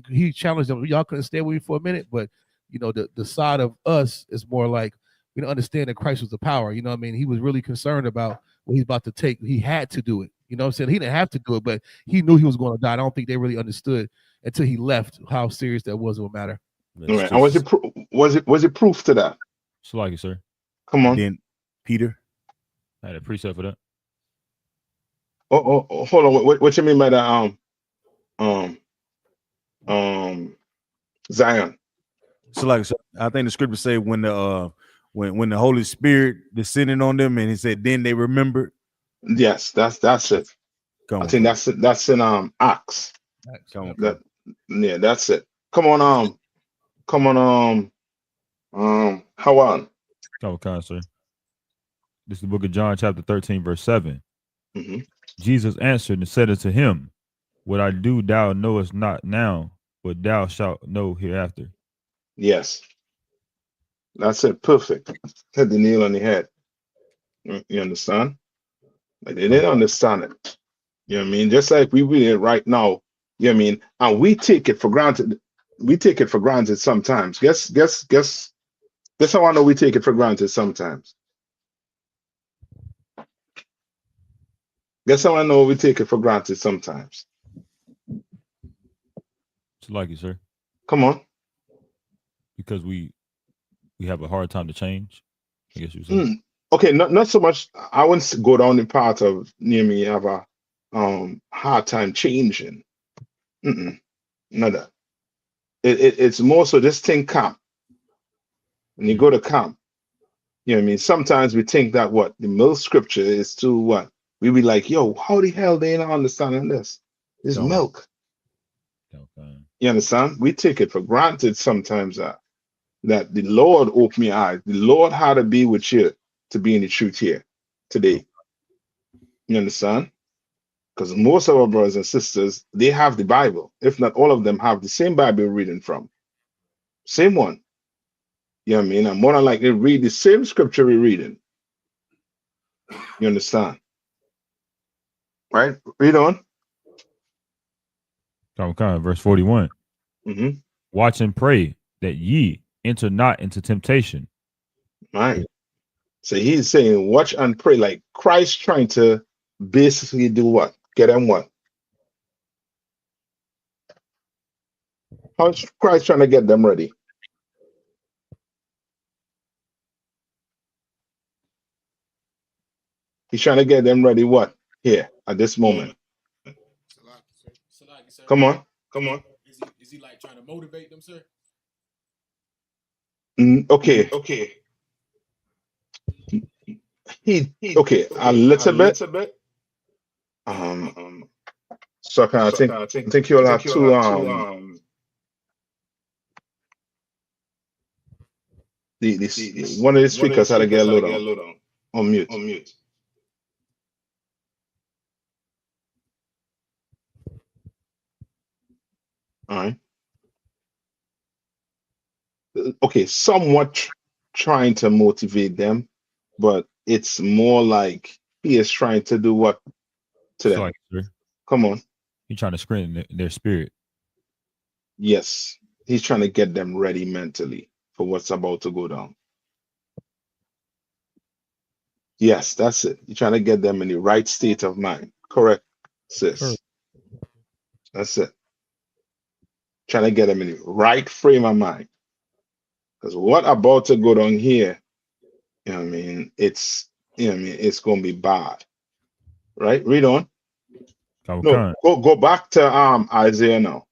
he challenged them. Y'all couldn't stay with me for a minute, but you know, the side of us is more like, we don't understand that Christ was the power. You know what I mean? He was really concerned about what he's about to take. He had to do it. You know what I'm saying? He didn't have to do it, but he knew he was going to die. I don't think they really understood until he left how serious that was a matter. All right. And was it proof to that? So like it, sir. Come on. Then Peter. I had a precept for that. Oh, hold on. What you mean by that? Um, Zion. So like, so I think the scripture say when when the Holy Spirit descended on them, and he said, then they remembered. Yes, that's it. Come I on, think come, that's it. That's in Acts. come on, That come. yeah, that's it. Come on, how on? Oh, kind sir. This is the book of John, chapter 13, verse 7. Hmm. Jesus answered and said unto him, what I do thou knowest not now, but thou shalt know hereafter. Yes, that's it. Perfect. Hit the nail on the head. You understand? Like they didn't understand it. You know what I mean? Just like we read it right now, you know what I mean? And we take it for granted. We take it for granted sometimes. Guess how I know we take it for granted sometimes. Guess how I know we take it for granted sometimes. It's like it, sir. Come on. Because we have a hard time to change, I guess you would say. Okay, not so much. I wouldn't go down the path of near me have a hard time changing. Not that. It's more so just think camp. When you go to camp, you know what I mean? Sometimes we think that what the middle scripture is to what? We be like, yo, how the hell they not understanding this? This Don't. milk. Okay. You understand? We take it for granted sometimes that the Lord opened my eyes. The Lord had to be with you to be in the truth here today. You understand? Because most of our brothers and sisters, they have the Bible. If not all of them have the same Bible we're reading from. Same one. You know what I mean? And more than likely read the same scripture we're reading. You understand? Right? Read on. Okay. Verse 41. Mm-hmm. Watch and pray that ye enter not into temptation. Right. So he's saying, watch and pray, like Christ trying to basically do what? Get them what? How's Christ trying to get them ready? He's trying to get them ready what? Here, at this moment. Come on. Come on. Is he like trying to motivate them, sir? Okay. Okay. Okay, a little bit. So I think you'll have to one of the speakers had to get low down on mute. All right. Okay, somewhat trying to motivate them, but it's more like he is trying to do what to them? Like, sir, Come on. he's trying to strengthen their spirit. Yes, he's trying to get them ready mentally for what's about to go down. Yes, that's it. You're trying to get them in the right state of mind. Correct, sis. That's it. Trying to get them in the right frame of mind. Because what about to go down here, you know what I mean? It's it's gonna be bad. Right? Read on. No, go back to Isaiah now.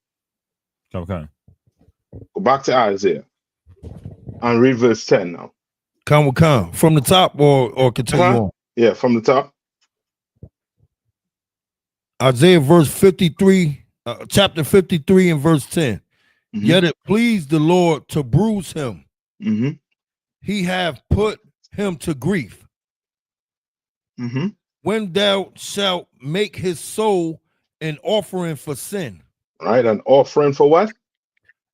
Okay. Go back to Isaiah and read verse 10 now. Come from the top or continue on. Yeah, from the top. Isaiah verse 53, chapter 53 and verse 10. Yet it pleased the Lord to bruise him. He hath put him to grief. When thou shalt make his soul an offering for sin. Right, an offering for what?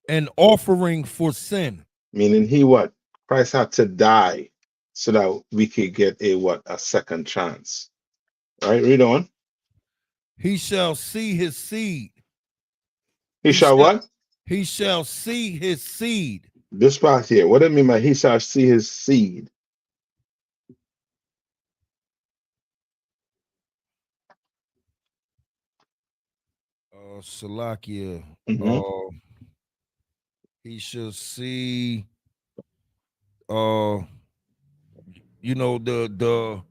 An offering for sin. Meaning he what? Christ had to die so that we could get a second chance. Right, read on. He shall see his seed. He shall what? He shall see his seed. This part here. What do you mean by he shall see his seed? Salakia. He shall see you know the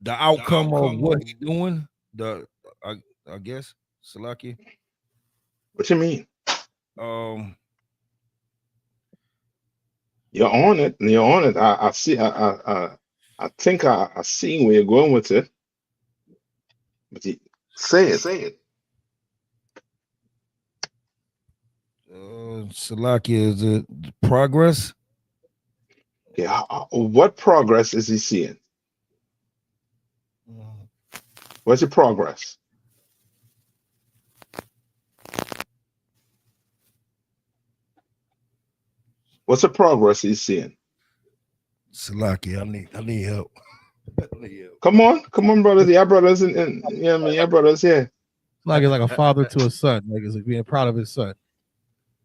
the outcome of what he doing. I guess Salaki. What you mean? Um, You're on it. You're on it. I see. I think I see where you're going with it. But say it. Say it. Salaki, is it progress? Okay. What progress is he seeing? What's the progress? What's the progress he's seeing? Salaki, I need help. Come on, brothers. Yeah, brothers, and yeah, I mean, yeah, brothers. Yeah. Like it's like a father to a son. Like it's like being proud of his son.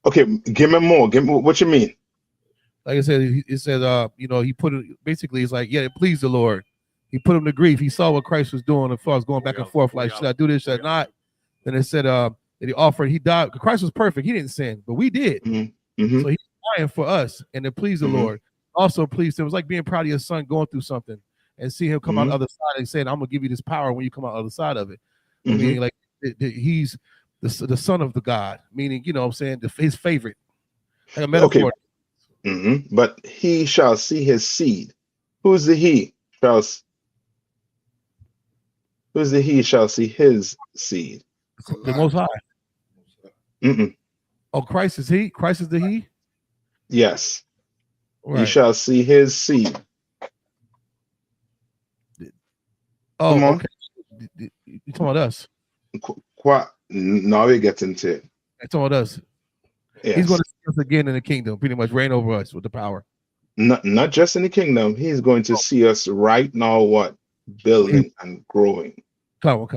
Okay, give me more. Give me what you mean. Like I said, it said, you know, he put it basically. He's like, yeah, it pleased the Lord. He put him to grief. He saw what Christ was doing as far as going back and forth. Like, should I do this? Should I not? Then it said, that he offered. He died. Christ was perfect. He didn't sin, but we did. Mm-hmm. So he's dying for us, and it pleased the Lord. Also pleased him. It was like being proud of your son going through something and see him come out the other side and saying, "I'm gonna give you this power when you come out the other side of it." Meaning, like he's the son of the God. Meaning, you know, what I'm saying his favorite. Like a metaphor. Okay. But he shall see his seed. Who's the he? Who's the he shall see his seed? The Most High. Oh, Christ is he? Christ is the he? Yes. Right. He shall see his seed. Oh, come on. Okay. You talking about us? Now we get into it. You're talking about us. Yes. He's going to see us again in the kingdom, pretty much reign over us with the power. Not just in the kingdom. He's going to see us right now, what? Building and growing. Come.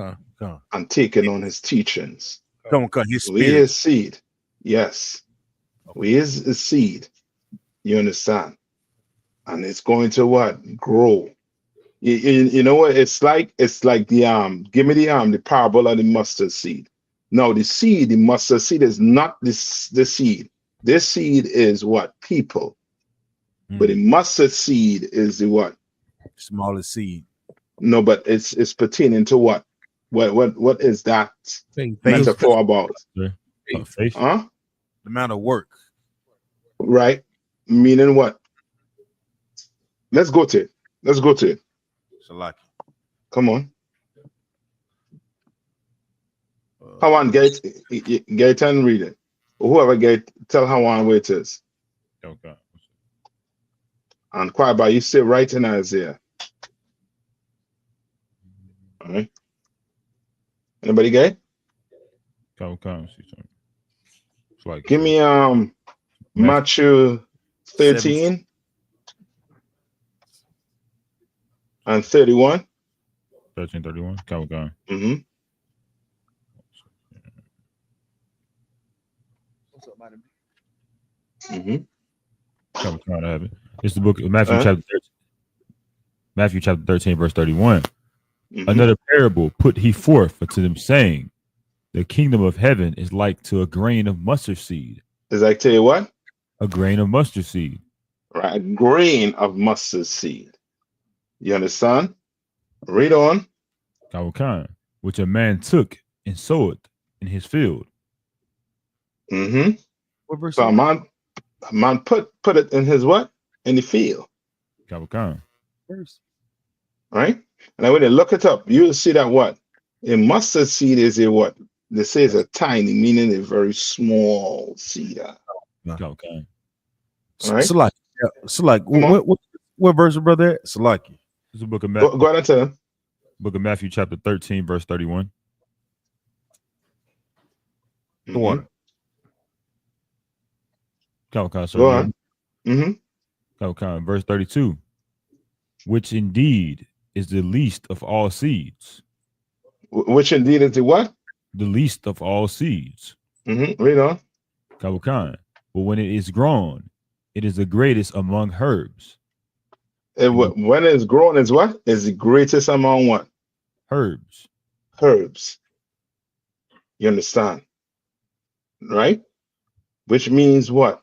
And taking on his teachings. Come. His spirit. We is seed. Yes. Okay. We is a seed. You understand? And it's going to what? Grow. You know what? It's like the give me the parable of the mustard seed. Now the mustard seed is not the seed. This seed is what? People. But the mustard seed is the what? Smallest seed. No, but it's pertaining to what? What is that metaphor about? Faith. Huh? The amount of work. Right. Meaning what? Let's go to it. Salaki. Come on. Hawan, get and read it. Whoever tell Hawan where it is. Okay. And Kwaba, you sit right in Isaiah. All right. Anybody get it? Come. Like give me Matthew 13 and 31. 13:31. Come. Come to have it. It's the book of Matthew chapter 13. Matthew chapter 13, verse 31. Another parable put he forth unto them, saying, the kingdom of heaven is like to a grain of mustard seed. Is like to what? A grain of mustard seed. Right, a grain of mustard seed. You understand? Read on. Which a man took and sowed in his field. What verse? So a man put it in his what? In the field. Verse. Right? And when you look it up, you'll see that what? A mustard seed is a what? They say it's a tiny, meaning a very small seed. Okay. Right? Salaki. What verse, brother? Salaki. It's the book of Matthew. Go ahead and tell him. Book of Matthew, chapter 13, verse 31. The one. Go on. Verse 32. Which indeed is the least of all seeds. Which indeed is the what? The least of all seeds. Read on. But when it is grown, it is the greatest among herbs. When it's grown, is what? Is the greatest among what? Herbs. You understand? Right? Which means what?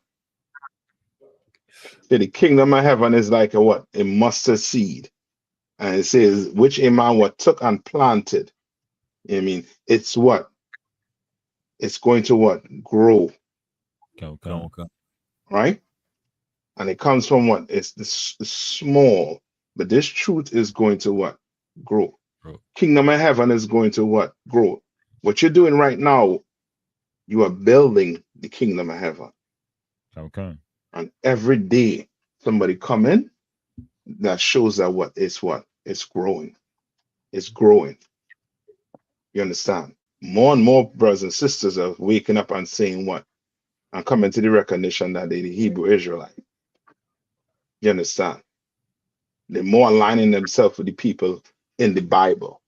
The kingdom of heaven is like a what? A mustard seed. And it says, which a man what took and planted. I mean, it's what? It's going to what? Grow, Come. right? And it comes from what? It's small. But this truth is going to what? Grow. Grow. Kingdom of heaven is going to what? Grow. What you're doing right now, you are building the kingdom of heaven. Okay. And every day somebody come in, that shows that what? It's growing. It's growing. You understand? More and more brothers and sisters are waking up and saying what? And coming to the recognition that they're the Hebrew Israelite. You understand? They're more aligning themselves with the people in the Bible.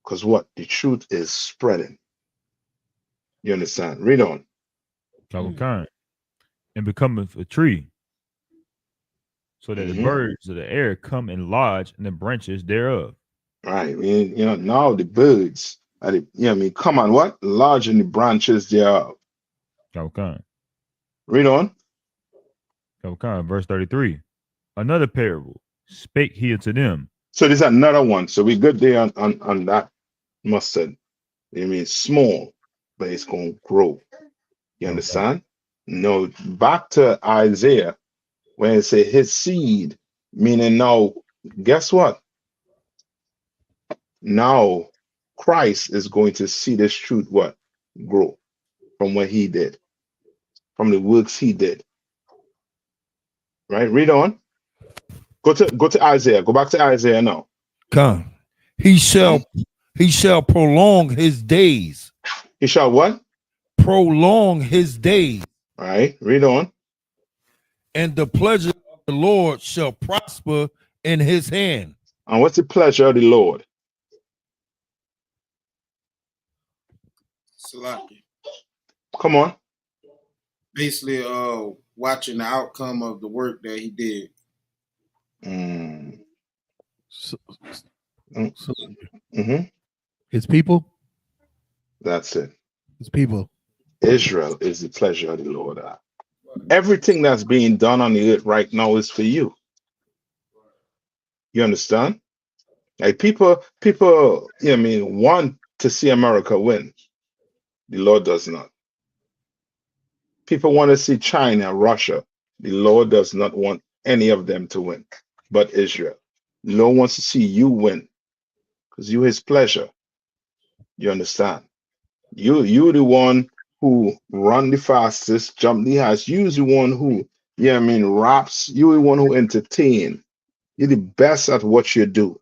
Because what? The truth is spreading. You understand? Read on. Okay. And becometh a tree, so that the birds of the air come and lodge in the branches thereof. Right. Now the birds are come on what? Lodge in the branches thereof. Okay. Read on. Okay. Verse 33. Another parable spake he unto them. So there's another one. So we good there on that mustard. Small, but it's going to grow. You understand? No, back to Isaiah, when it say his seed, meaning now, guess what? Now Christ is going to see this truth what? Grow from what he did, from the works he did. Right? Read on. Go to Isaiah. Go back to Isaiah now. Come. He shall prolong his days. He shall what? Prolong his days. All right, read on. And the pleasure of the Lord shall prosper in his hand. And what's the pleasure of the Lord? Salaki. Come on. Basically, watching the outcome of the work that he did. His people. That's it. His people. Israel is the pleasure of the Lord. Everything that's being done on the earth right now is for you. You understand? Like people, want to see America win. The Lord does not. People want to see China, Russia. The Lord does not want any of them to win, but Israel. The Lord wants to see you win because you his pleasure. You understand? You the one who run the fastest, jump the highest. You the one who, raps. You the one who entertain. You're the best at what you do.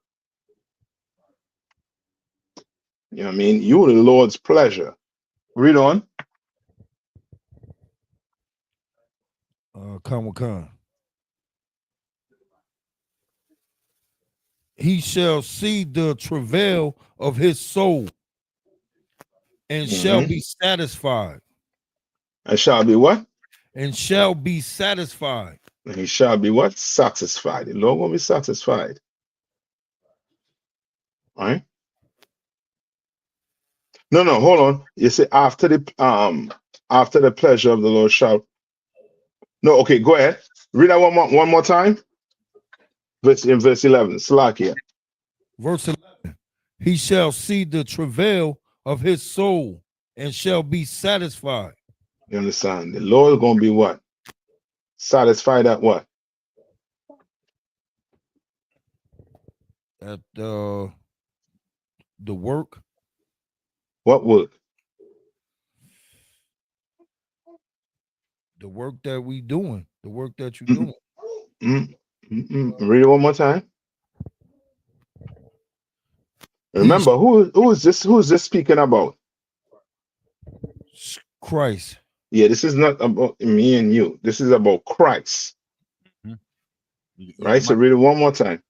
You know what I mean? You're the Lord's pleasure. Read on. Come. He shall see the travail of his soul and shall be satisfied. And shall be what? And shall be satisfied. And he shall be what? Satisfied. The Lord will be satisfied. All right? No, hold on. You say after the pleasure of the Lord shall. No, okay, go ahead. Read that one more time. Verse 11. Slakia. Verse 11. He shall see the travail of his soul and shall be satisfied. You understand? The Lord is going to be what? Satisfied at what? At the work. What work? The work that we doing. The work that you're doing. Read it one more time. Remember, who is this? Who is this speaking about? Christ. Yeah, this is not about me and you. This is about Christ. Right? So read it one more time.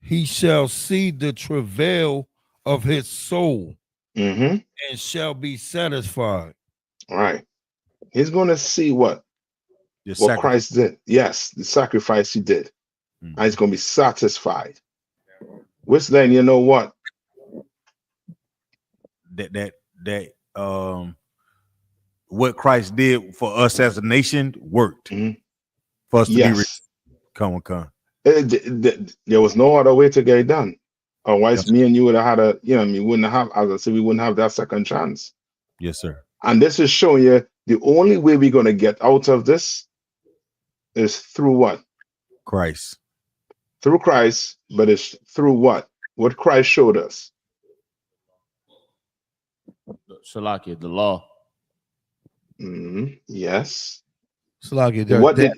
He shall see the travail of his soul and shall be satisfied. All right. He's going to see what Christ did. Yes, the sacrifice he did. And he's going to be satisfied. Which then, you know what? That what Christ did for us as a nation worked for us to be. Come. There was no other way to get it done. Otherwise, me and you would have had a, you know, we wouldn't have, as I said, we wouldn't have that second chance. Yes, sir. And this is showing you the only way we're going to get out of this is through what? Christ. Through Christ, but it's through what? What Christ showed us. Shalakia, the law. Yes. Salaki, What did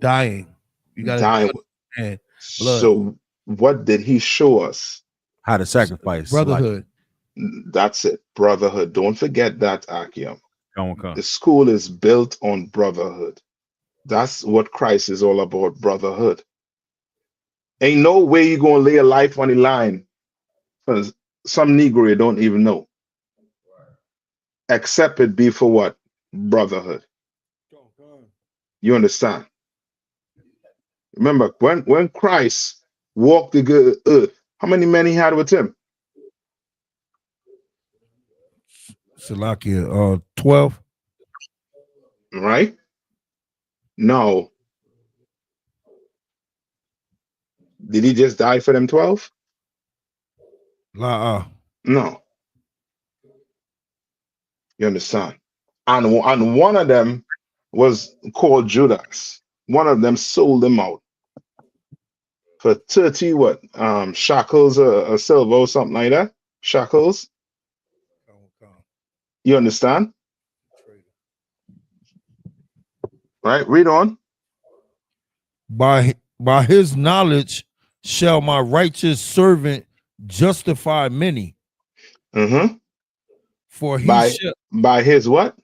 dying? You got die? to blood. So what did he show us? How to sacrifice. Brotherhood. That's it. Brotherhood. Don't forget that, Akim. Come. The school is built on brotherhood. That's what Christ is all about, brotherhood. Ain't no way you're going to lay a life on the line for some Negro you don't even know. Except it be for what? Brotherhood. You understand? Remember, when Christ walked the earth, how many men he had with him? Salakia, 12. Right? No. Did he just die for them 12? La. No. You understand? And one of them was called Judas. One of them sold him out for 30 what? Shekels or silver or something like that. Shekels. You understand? Right? Read on. By his knowledge shall my righteous servant justify many. For he by his what?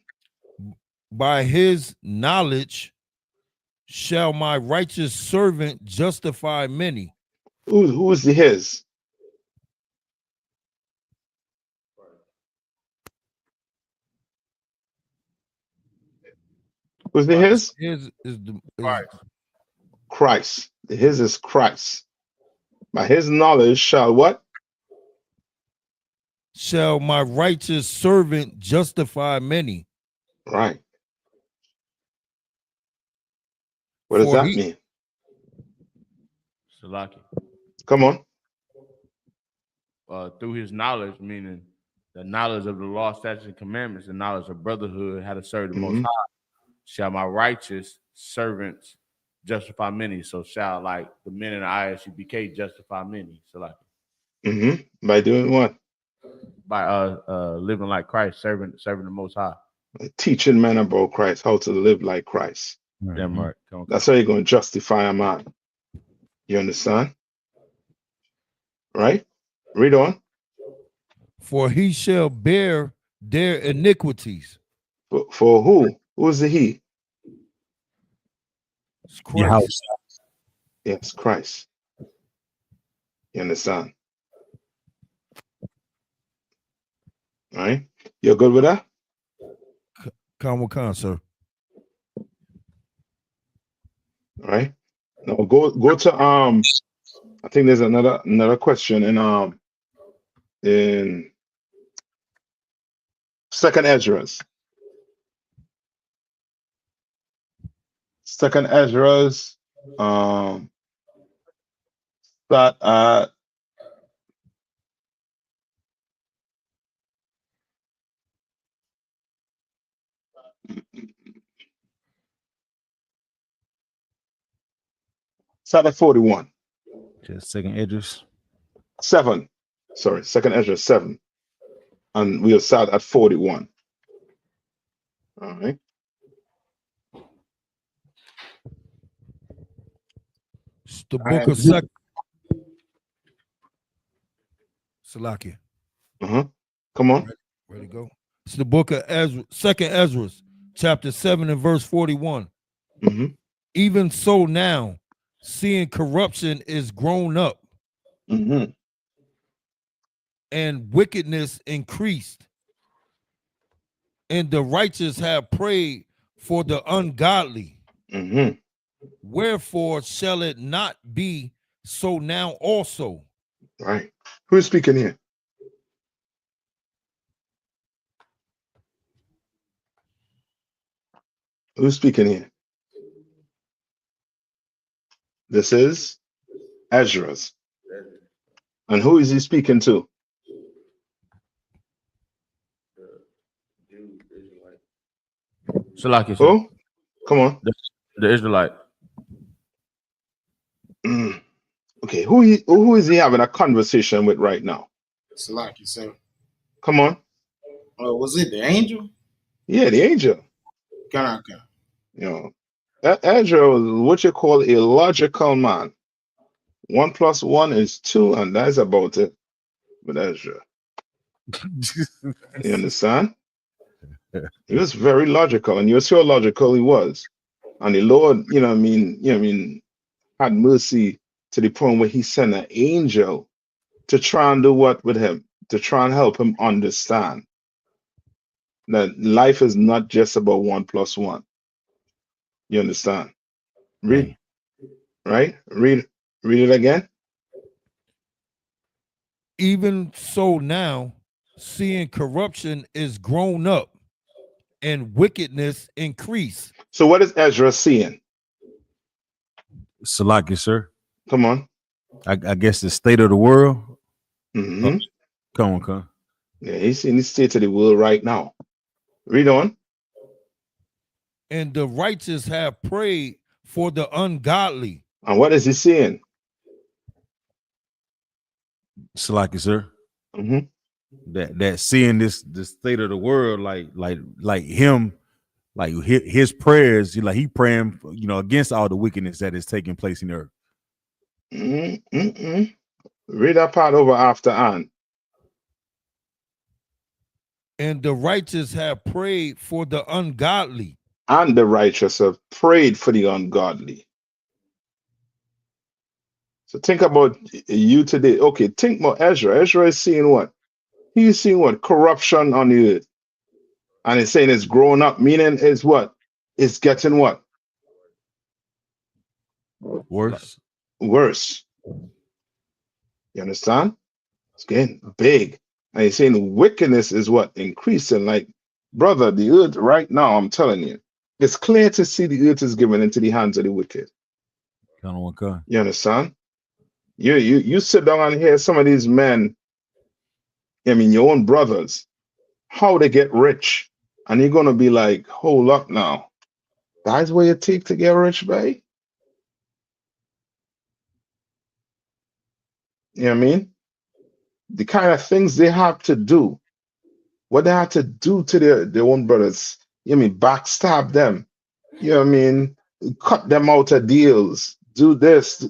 By his knowledge shall my righteous servant justify many. Who's the his? Who's the his? His is the Christ. The his is Christ. By his knowledge shall what? Shall my righteous servant justify many. Right. What does that mean? Salaki. Come on. Through his knowledge, meaning the knowledge of the law, statutes, and commandments, the knowledge of brotherhood, how to serve the Most High, shall my righteous servants justify many. So shall like the men in the I.S.U.P.K justify many. So like by doing what? By living like Christ, serving the Most High. Teaching men about Christ, how to live like Christ. Damn right. That's how you're going to justify a man. You understand? Right? Read on. For he shall bear their iniquities. For who? Who's the he? It's Christ. Yes, Christ. You understand? All right? You're good with that? Con, sir. All right. Now go to I think there's another question in Second Ezra's. Second Ezra's start at start at 41. Just second Edges. 7. Sorry, Second Ezra 7. And we'll start at 41. All right. It's the book of Second. Salakia. Come on. Ready to go. It's the book of Ezra, Second Ezra, chapter 7 and verse 41. Even so now, seeing corruption is grown up and wickedness increased, and the righteous have prayed for the ungodly. Wherefore shall it not be so now also? Right. Who's speaking here? Who's speaking here? This is Ezra's. And who is he speaking to? Shalaki, sir. Who? Come on. The Israelite. Okay, who is he having a conversation with right now? Salaki, sir. Come on. Was it the angel? Yeah, the angel. Okay. You know, Ezra was what you call a logical man. 1 + 1 is 2, and that's about it with Ezra. You understand? He was very logical, and you see how logical he was. And the Lord, had mercy to the point where he sent an angel to try and do what with him? To try and help him understand that life is not just about 1 + 1. You understand? Read, right? Read it again. Even so now, seeing corruption is grown up and wickedness increase. So what is Ezra seeing? Salaki, sir. Come on. I guess the state of the world. Mm-hmm. Come on. Yeah, he's seeing the state of the world right now. Read on. And the righteous have prayed for the ungodly. And what is he seeing? Salaki, sir. Mm-hmm. That seeing this state of the world, like him, like his prayers, he praying, against all the wickedness that is taking place in the earth. Read that part over after on. And the righteous have prayed for the ungodly. And the righteous have prayed for the ungodly. So think about you today. Okay, think about Ezra. Ezra is seeing what? He's seeing what? Corruption on the earth. And he's saying it's growing up, meaning is what? It's getting what? Worse. Worse. You understand? It's getting big. And he's saying wickedness is what? Increasing. Like, brother, the earth right now, I'm telling you, it's clear to see the earth is given into the hands of the wicked. You understand? You sit down and hear some of these men, your own brothers, how they get rich. And you're going to be like, hold up now. That's what you take to get rich, babe? You know what I mean? The kind of things they have to do, what they have to do to their own brothers, backstab them, cut them out of deals, do this.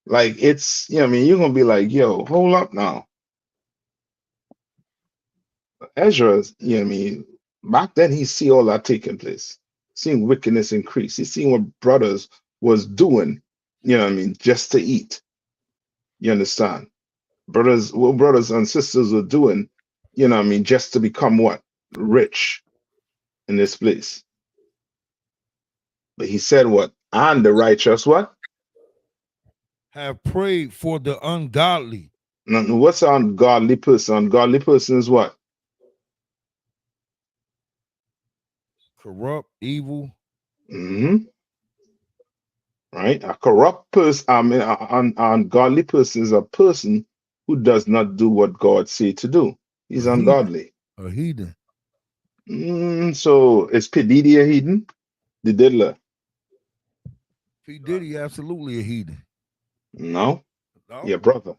Like it's, you're going to be like, yo, hold up now. Ezra, back then he see all that taking place, seeing wickedness increase. He's seeing what brothers was doing, just to eat. You understand? What brothers and sisters were doing, just to become what? Rich in this place. But he said what? And the righteous what? Have prayed for the ungodly. Now, what's an ungodly person? Ungodly person is what? Corrupt, evil. Right? A corrupt person, an ungodly person is a person who does not do what God say to do. He's ungodly. A heathen. So is P. Diddy a heathen? The diddler? P. Diddy absolutely a heathen. No. Yeah, brother.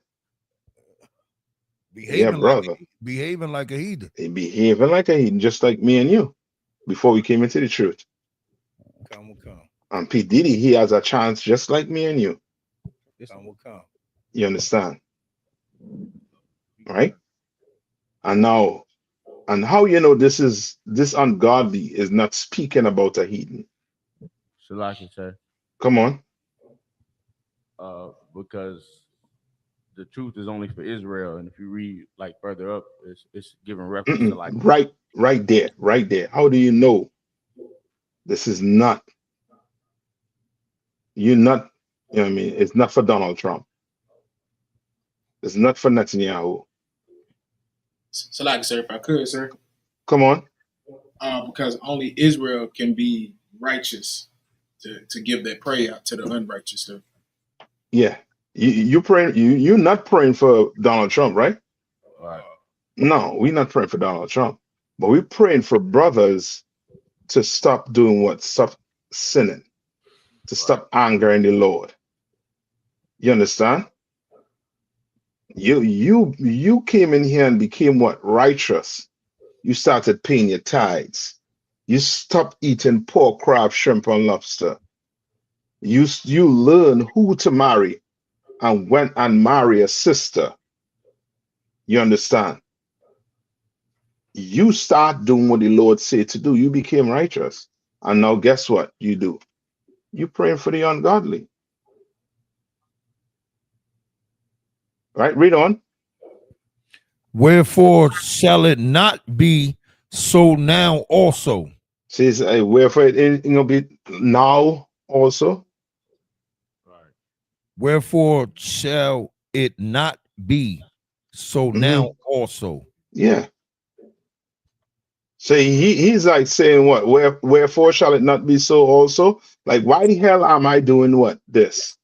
Behaving like a heathen. He behaving like a heathen, just like me and you, before we came into the truth. Come. And P. Diddy, he has a chance just like me and you. Come. You understand? Right? And now, and how this ungodly is not speaking about a heathen? Shalaki, sir. Come on. Because the truth is only for Israel, and if you read like further up, it's giving reference to like right there. How do you know this is not? You're not. You know what I mean? It's not for Donald Trump. It's not for Netanyahu. So, like, sir, if I could, sir. Come on. Because only Israel can be righteous to give that prayer out to the unrighteous, sir. Yeah. You praying? You're not praying for Donald Trump, right? Right. No, we're not praying for Donald Trump, but we're praying for brothers to stop doing what? Stop sinning, to stop angering the Lord. You understand? You came in here and became what? Righteous. You started paying your tithes. You stopped eating pork, crab, shrimp, and lobster. You learn who to marry and went and marry a sister. You understand? You start doing what the Lord said to do. You became righteous. And now guess what you do? You praying for the ungodly. Right? Read on. Wherefore shall it not be so now also? Says, wherefore it ain't gonna be now also. Right. Wherefore shall it not be so now also? Yeah. So he's like saying what? Wherefore shall it not be so also? Like, why the hell am I doing what? This.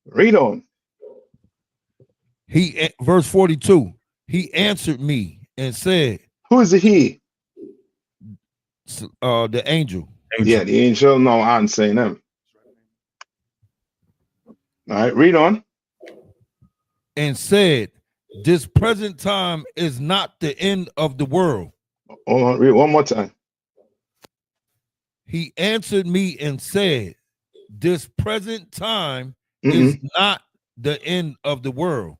Read on. Verse 42. He answered me and said, Who is he? The angel. Yeah, the angel. No, I'm saying him. All right, read on. And said, this present time is not the end of the world. Hold on, read one more time. He answered me and said, this present time is not the end of the world.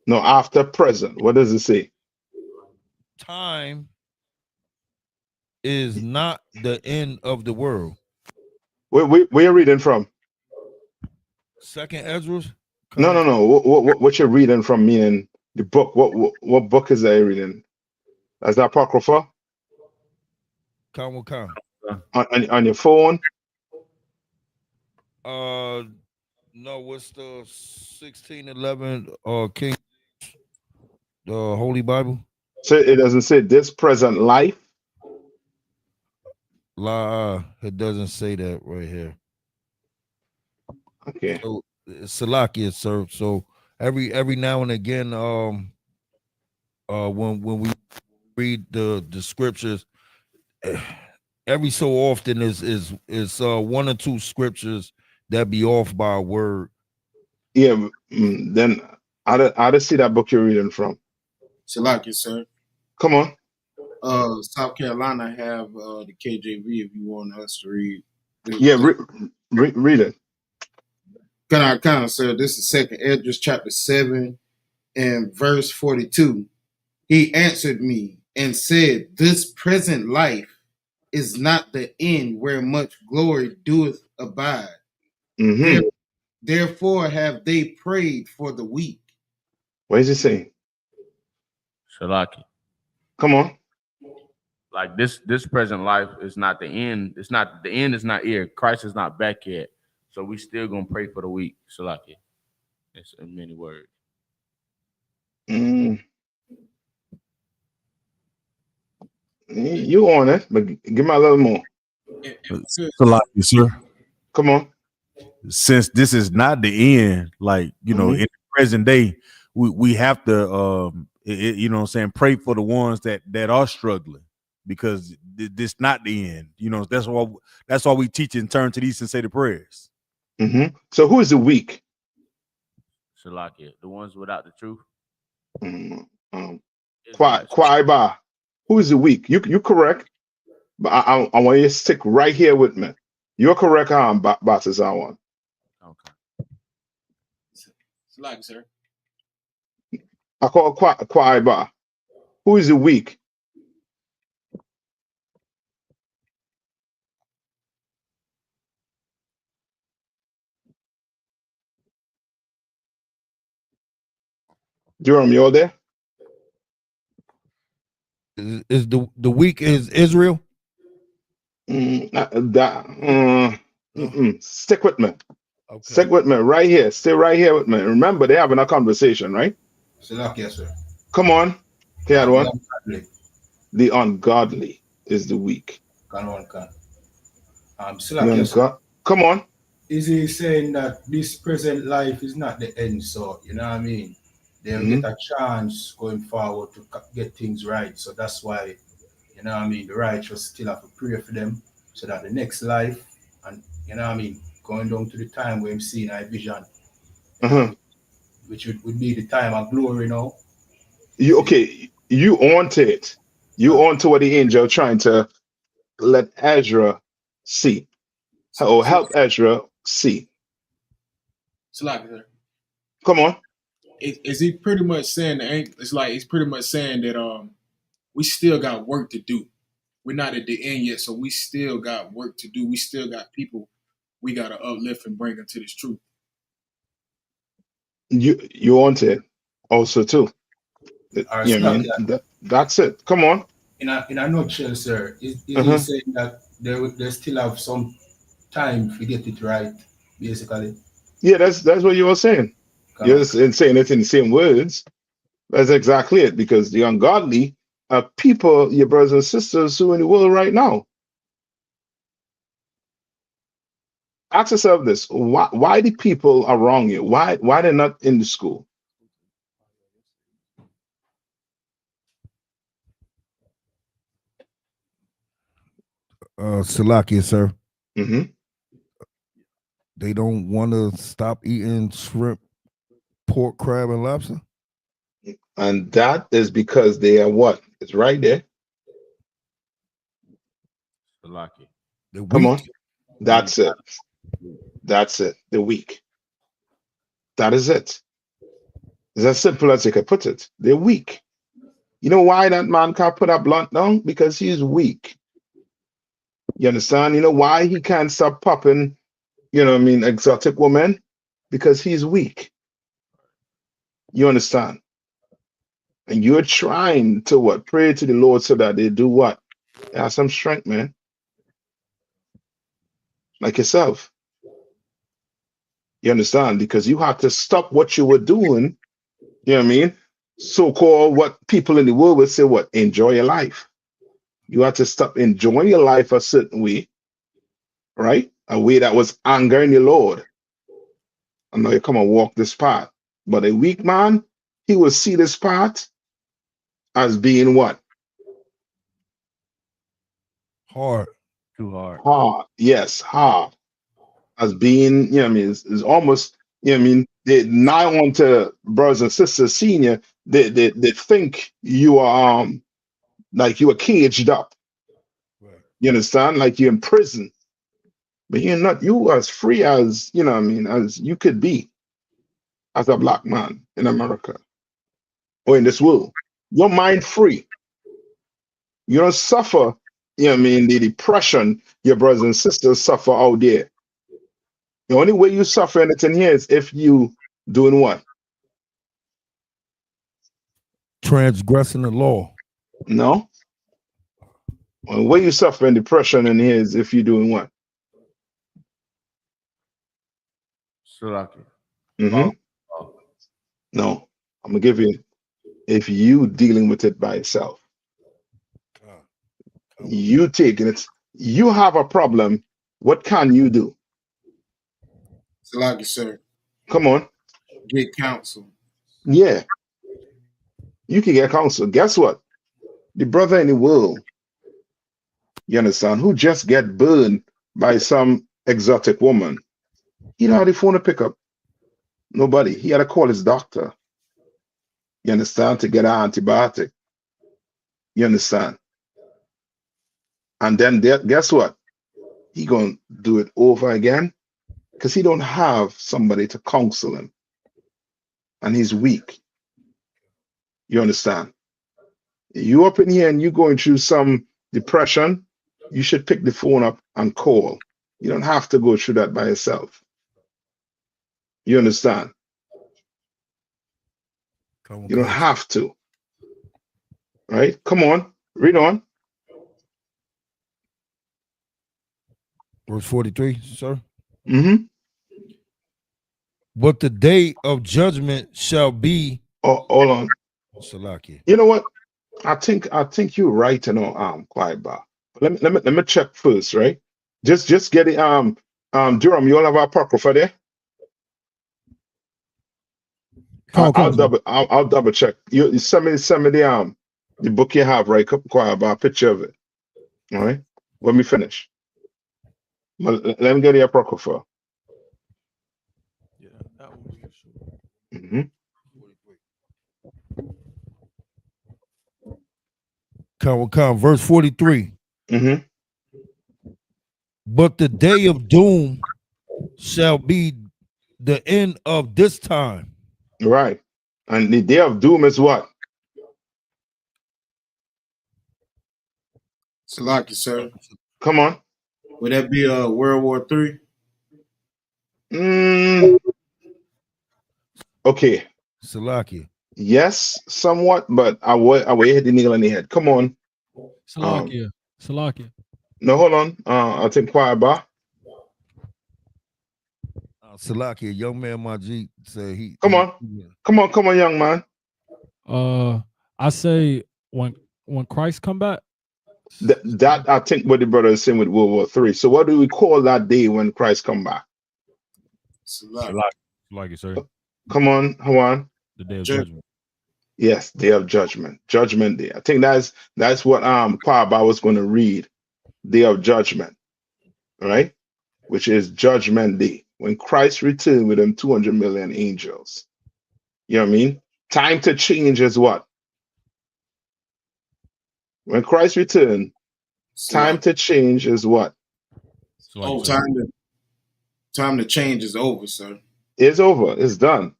No, after present. What does it say? Time is not the end of the world. Where are you reading from? Second Ezra. No. What you're reading from? Meaning the book. What book is that you're reading? Is that Apocrypha? Come. On your phone? No. What's the 1611 King, the Holy Bible? So it doesn't say this present life. It doesn't say that right here. Okay. So Salakia, sir. So every now and again, when we read the scriptures, every so often is one or two scriptures that be off by a word. Yeah. Then I don't see that book you're reading from. Salakia, sir. Come on. South Carolina have the KJV if you want us to read. Yeah, read it. Kind of, sir. This is Second Ezra chapter 7 and verse 42. He answered me and said, this present life is not the end where much glory doeth abide. Therefore have they prayed for the weak. What is he saying? Shalaki. Come on. Like this present life is not the end. It's not the end is not here. Christ is not back yet. So we still gonna pray for the weak. Shalaki. It's in many words. You on it, but give me a little more. Shalaki, sir. Come on. Since this is not the end, like in the present day, we have to you know what I'm saying, pray for the ones that are struggling, because this not the end. You know, that's why we teach and turn to these and say the prayers. So who is the weak? Shalaki, the ones without the truth. Kwaiba. Who is the weak? You correct, but I want you to stick right here with me. You're correct, Bosses. I want. Okay. Salakia, sir. I call Kwaiba. Who is the weak? Jerome, you're there? Is the weak is Israel? Stick with me. Okay. Stick with me right here. Stay right here with me. Remember, they're having a conversation, right? Salakia, sir. Come on. Hear one. The ungodly is the weak. Salakia, sir. Come on. is he saying that this present life is not the end? So you know what I mean? They'll get a chance going forward to get things right. So that's why, you know what I mean, the righteous still have to pray for them so that the next life, and you know what I mean, going down to the time where I'm seeing a vision, you know what I mean, which would be the time of glory now. You okay? You onto it. You onto what the angel trying to let Ezra see, or help Ezra see. It's like, Come on. is he pretty much saying it's like he's pretty much saying that we still got work to do. We're not at the end yet, so we still got work to do. We still got people we got to uplift and bring into this truth. You onto it also too. You know what I mean? That's it. Come on. In a nutshell, sir, is he saying that they still have some time to get it right, basically? Yeah, that's what you were saying. You're just saying it in the same words. That's exactly it. Because the ungodly are people, your brothers and sisters, who are in the world right now. Ask yourself this: why the people are wrong you? Why they're not in the school? Salakia, sir. Mm-hmm. They don't want to stop eating shrimp, pork, crab, and lobster. And that is because they are what? It's right there. Salakia. Come on. That's it. That's it. They're weak. That is it. It's as simple as you can put it. They're weak. You know why that man can't put a blunt down? Because he's weak. You understand? You know why he can't stop popping, you know what I mean, exotic women? Because he's weak. You understand? And you're trying to what? Pray to the Lord so that they do what? They have some strength, man. Like yourself. You understand? Because you have to stop what you were doing, you know what I mean? So-called what people in the world would say, what? Enjoy your life. You have to stop enjoying your life a certain way, right? A way that was angering the Lord. I know you come and walk this path. But a weak man, he will see this path as being what? Hard. Too hard. Hard. Yes, hard. As being, you know what I mean, is almost, you know what I mean, they now on to brothers and sisters, senior, they think you are like you are caged up. Right. You understand? Like you're in prison. But you're not, you as free as, you know what I mean, as you could be as a black man in America or in this world. Your mind free. You don't suffer, you know what I mean, the depression your brothers and sisters suffer out there. The only way you suffer anything here is if you doing what? Transgressing the law. No. The way you suffer in depression in here is if you're doing what? Salakia. Mm-hmm. No. I'm gonna give you, if you dealing with it by yourself. You taking it, you have a problem. What can you do? Salakia, sir. Come on. Get counsel. Yeah. You can get counsel. Guess what? The brother in the world, you understand, who just get burned by some exotic woman, he don't have the phone to pick up. Nobody. He had to call his doctor. You understand? To get an antibiotic. You understand? And then guess what? He gonna do it over again because he don't have somebody to counsel him. And he's weak. You understand? You up in here and you going through some depression, you should pick the phone up and call. You don't have to go through that by yourself. You understand? You don't have to. Right? Come on. Read on. Verse 43, sir. Mm-hmm. But the day of judgment shall be. Oh, hold on. Salakia. You know what? I think you're right, you know, quiet bar. Let me check first, right? Just get it Durham, you all have Apocrypha there? I'll double check. You send me the book you have, right? Quite about a picture of it. All right. Let me finish. Well, let me get the Apocrypha. Yeah, that one was sure. Mm-hmm. Come, verse 43. Mm-hmm. But the day of doom shall be the end of this time. Right. And the day of doom is what? Salaki, sir. Come on. Would that be World War III? Okay. Salakia. Yes, somewhat, but I will hit the nail on the head. Come on. Salakia. Salakia. No, hold on. I think Quiet. Salakia, young man Majid said he. Come on, young man. I say when Christ come back. That I think what the brother is saying with World War III. So what do we call that day when Christ come back? Like it, sir. Come on, Hawan. The day of judgment. Yes, day of judgment. Judgment day. I think that's what Kwaba was going to read. Day of judgment. Right? Which is judgment day. When Christ returned with them 200 million angels. You know what I mean? Time to change is what? When Christ returned, time to change is what? Oh, time to change is over, sir. It's over. It's done.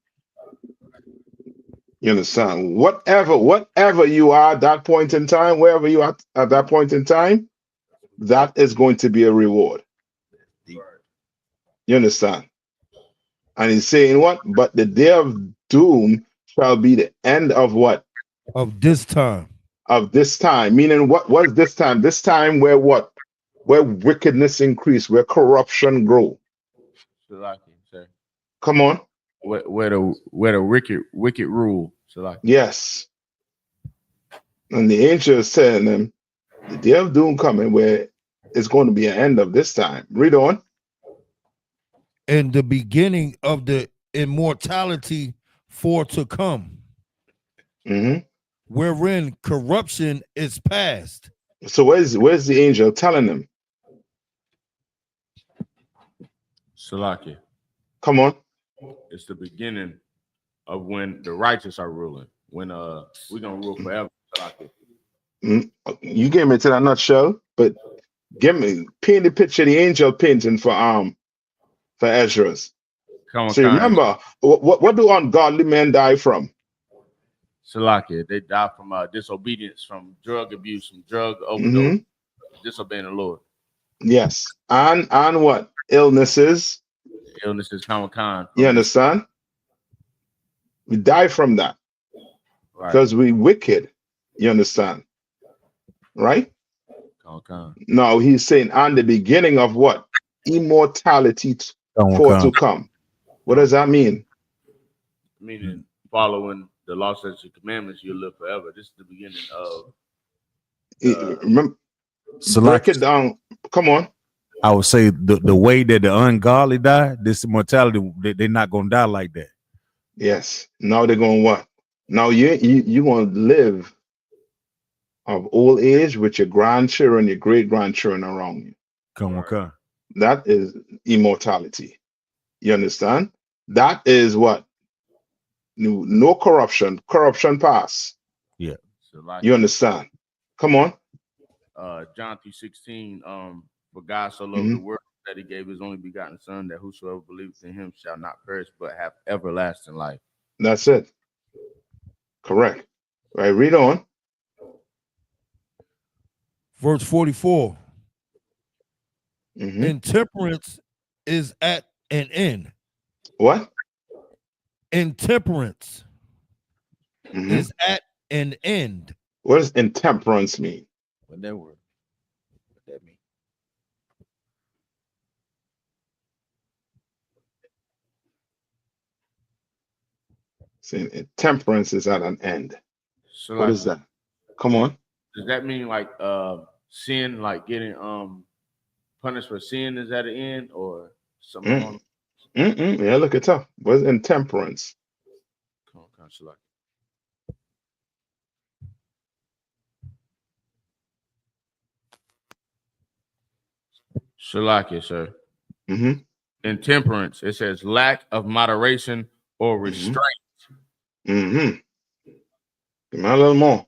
You understand? Whatever you are at that point in time, wherever you are at that point in time, that is going to be a reward. You understand? And he's saying what? But the day of doom shall be the end of what? Of this time. Of this time. Meaning what was this time? This time where what? Where wickedness increase, where corruption grow. Come on. Where the wicked rule. Yes. And the angel is telling them the day of doom coming where it's going to be an end of this time. Read on. And the beginning of the immortality for to come. Mm-hmm. Wherein corruption is past. So where's the angel telling them? Salakia. Come on. It's the beginning of when the righteous are ruling. When we're gonna rule forever. Salakia. You gave me to that nutshell, but paint the picture the angel painting for Ezra's. So remember, what do ungodly men die from? Salakia, they die from disobedience, from drug abuse, from drug overdose, disobeying the Lord. Yes, and what? Illnesses. Illnesses, Khan. You understand? We die from that because we wicked. You understand? Right? Now he's saying, and the beginning of what? Immortality for to come. What does that mean? Meaning following the law, statutes, and commandments, you'll live forever. This is the beginning of. Remember, break it down. Come on. I would say the way that the ungodly die, this immortality, they're not gonna die like that. Yes. Now they're going what? Now you gonna live of old age with your grandchildren, your great grandchildren around you. Come on. That is immortality. You understand? That is what? No corruption. Corruption pass. Yeah. You understand? Come on. John 3:16. For God so loved the world that he gave his only begotten son, that whosoever believes in him shall not perish but have everlasting life. That's it. Correct. Right. Read on. Verse 44. Intemperance is at an end. What? Intemperance is at an end. What does intemperance mean? What that word? What that mean? Saying intemperance is at an end. So what is that? Come on. Does that mean like sin, like getting punished for sin is at an end, or Something along. Yeah, look it up. What's intemperance? Come on, Shalaki. Shalaki, sir. Intemperance. It says lack of moderation or restraint. Give me a little more.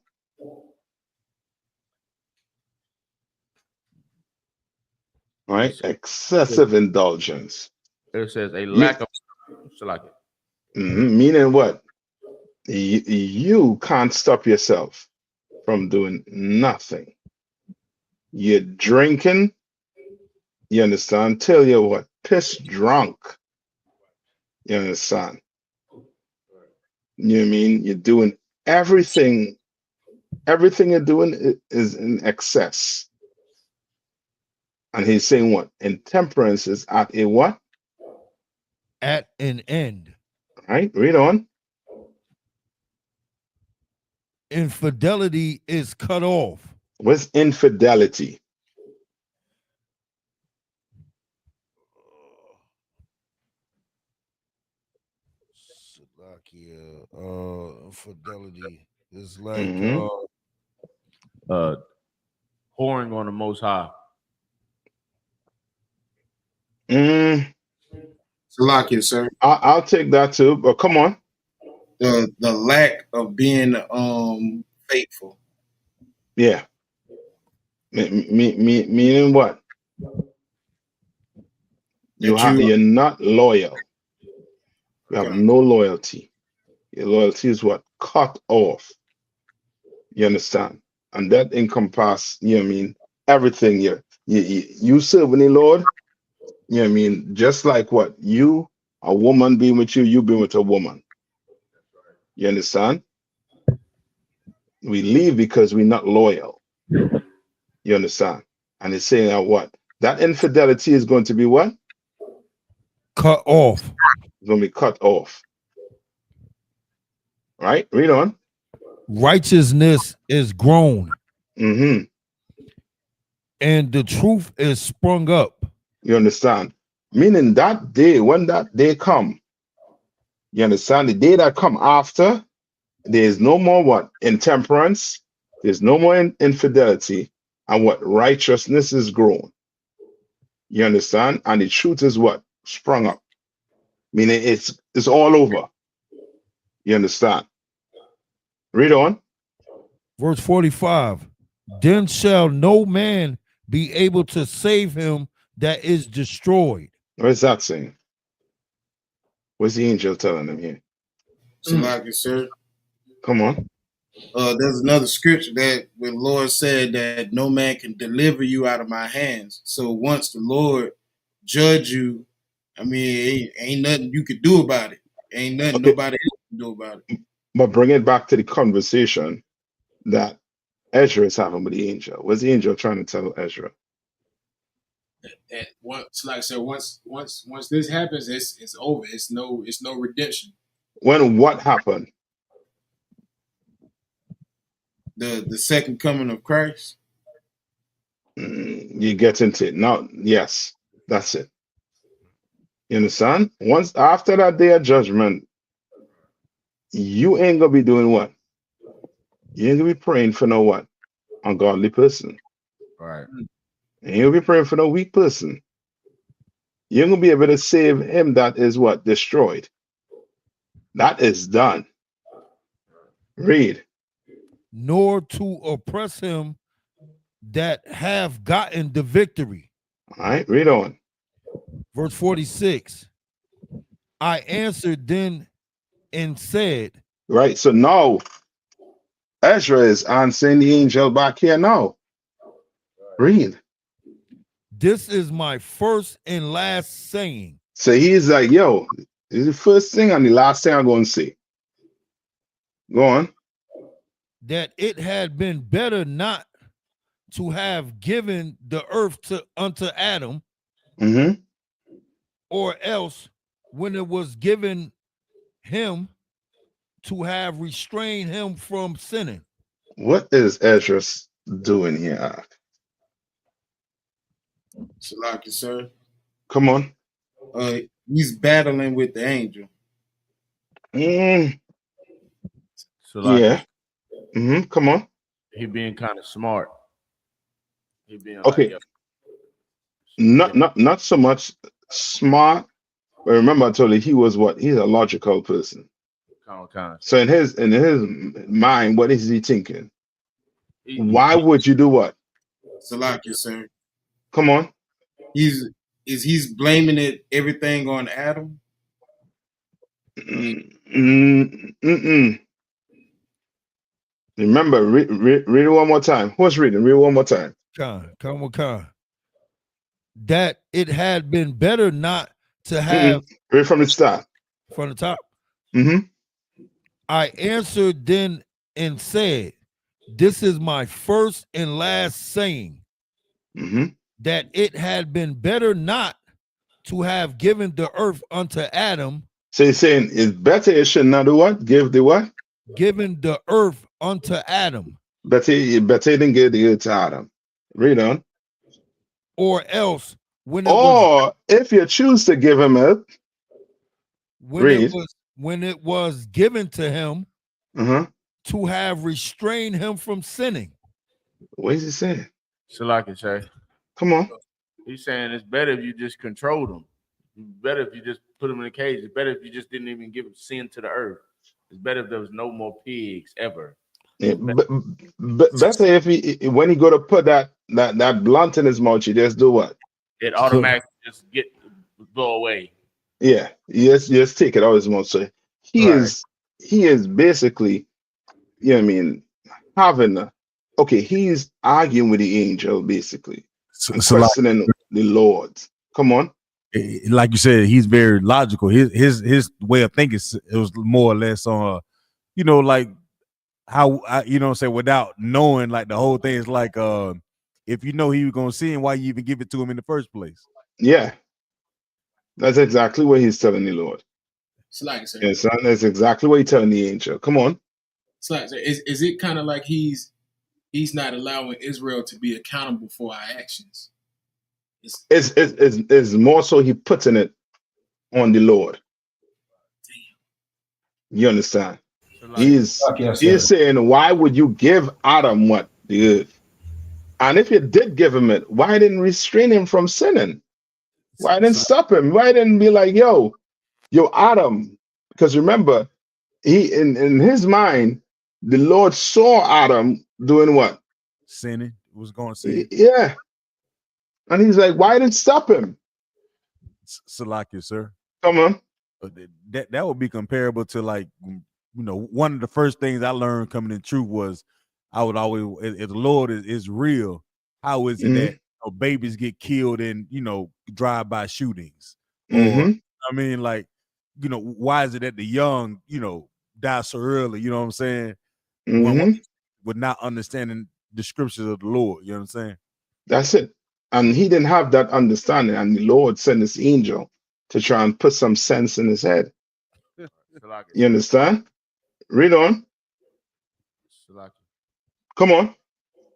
All right, excessive indulgence. It says a lack of Shalaki. Meaning what? You can't stop yourself from doing nothing. You're drinking, you understand? Tell you what, piss drunk. You understand? You know what I mean? You're doing everything you're doing is in excess. And he's saying what? Intemperance is at a what? At an end. All right, read on. Infidelity is cut off. What's infidelity? Infidelity is like whoring on the Most High. Salakia, sir. I'll take that too, but come on. The lack of being faithful. Yeah. Meaning what? You're not loyal. You have no loyalty. Your loyalty is what? Cut off. You understand? And that encompasses, you know what I mean, everything. You serving the Lord, you know what I mean, just like what? You, a woman being with you being with a woman. You understand? We leave because we're not loyal. You understand? And it's saying that what? That infidelity is going to be what? Cut off. It's going to be cut off. Right? Read on. Righteousness is grown. And the truth is sprung up. You understand? Meaning that day, when that day come, you understand? The day that come after, there is no more what? Intemperance. There's no more infidelity. And what? Righteousness is grown. You understand? And the truth is what? Sprung up. Meaning it's all over. You understand? Read on. Verse 45. Then shall no man be able to save him that is destroyed. What is that saying? What's the angel telling them here? Salakia, sir. Come on. There's another scripture that the Lord said that no man can deliver you out of my hands. So once the Lord judge you, I mean, ain't nothing you could do about it. Ain't nothing nobody else can do about it. But bring it back to the conversation that Ezra is having with the angel. What's the angel trying to tell Ezra? And once, like I said, once this happens, it's over. It's no redemption. When what happened? The second coming of Christ. You get into it now. Yes, that's it. You understand? Once after that day of judgment, you ain't gonna be doing what? You ain't gonna be praying for no what? Ungodly person. Right. You ain't gonna be praying for no weak person. You ain't gonna be able to save him that is what? Destroyed. That is done. Read. Nor to oppress him that have gotten the victory. All right, read on. Verse 46. I answered then and said. Right, so now Ezra is answering the angel back here now. Read. This is my first and last saying. So he's like, yo, this is the first thing and the last thing I'm going to say. Go on. That it had been better not to have given the earth unto Adam, or else when it was given him to have restrained him from sinning. What is Ezra doing here? Salakia, sir. Come on. He's battling with the angel. So like Yeah. Come on. he being kind of smart. He being like, Okay. yeah, Not so much smart, but remember I told you he was what? He's a logical person. kind of. So in his mind, what is he thinking? He- Why would you do what? Salaki, sir. Come on. He's blaming it everything on Adam. Remember, read it one more time. Who's reading? Read it one more time. Khan. That it had been better not to have. Read from the start. From the top. Mm-hmm. I answered then and said, this is my first and last saying, that it had been better not to have given the earth unto Adam. So he's saying it's better it should not do what? Give the what? Given the earth unto Adam. Better it didn't give the earth to Adam. Read on. Or else when it was, if you choose to give him it, when it was given to him to have restrained him from sinning. What is he saying? Salaki say. Come on. He's saying it's better if you just controlled him. It's better if you just put him in a cage. It's better if you just didn't even give sin to the earth. It's better if there was no more pigs ever. Yeah, better if when he go to put that blunt in his mouth, you just do what? It automatically just blow away. Yeah, yes, take it out of his mouth. So he is basically, you know what I mean, having he's arguing with the angel basically, questioning the Lord. Come on. Like you said, he's very logical. His way of thinking, it was more or less on, like how without knowing, like the whole thing is like, if you know he was gonna sin, why you even give it to him in the first place? Yeah, that's exactly what he's telling the Lord. Yes, that's exactly what he's telling the angel. Come on. Is it kind of like he's not allowing Israel to be accountable for our actions? It's more so he putting it on the Lord. You understand? He's saying, why would you give Adam what? The earth? And if you did give him it, why didn't restrain him from sinning? Why didn't stop him? Why didn't be like, yo, Adam? Because remember, he in his mind, the Lord saw Adam doing what? Sinning. Was going to sin. Yeah. And he's like, why didn't stop him? Salaki, sir. Come on. That would be comparable to, like, one of the first things I learned coming in truth was I would always, if the Lord is real, how is it that babies get killed in, drive-by shootings? Or, I mean, like, why is it that the young, die so early? You know what I'm saying? With not understanding the scriptures of the Lord. You know what I'm saying? That's it. And he didn't have that understanding. And the Lord sent his angel to try and put some sense in his head. You understand? Read on. Come on.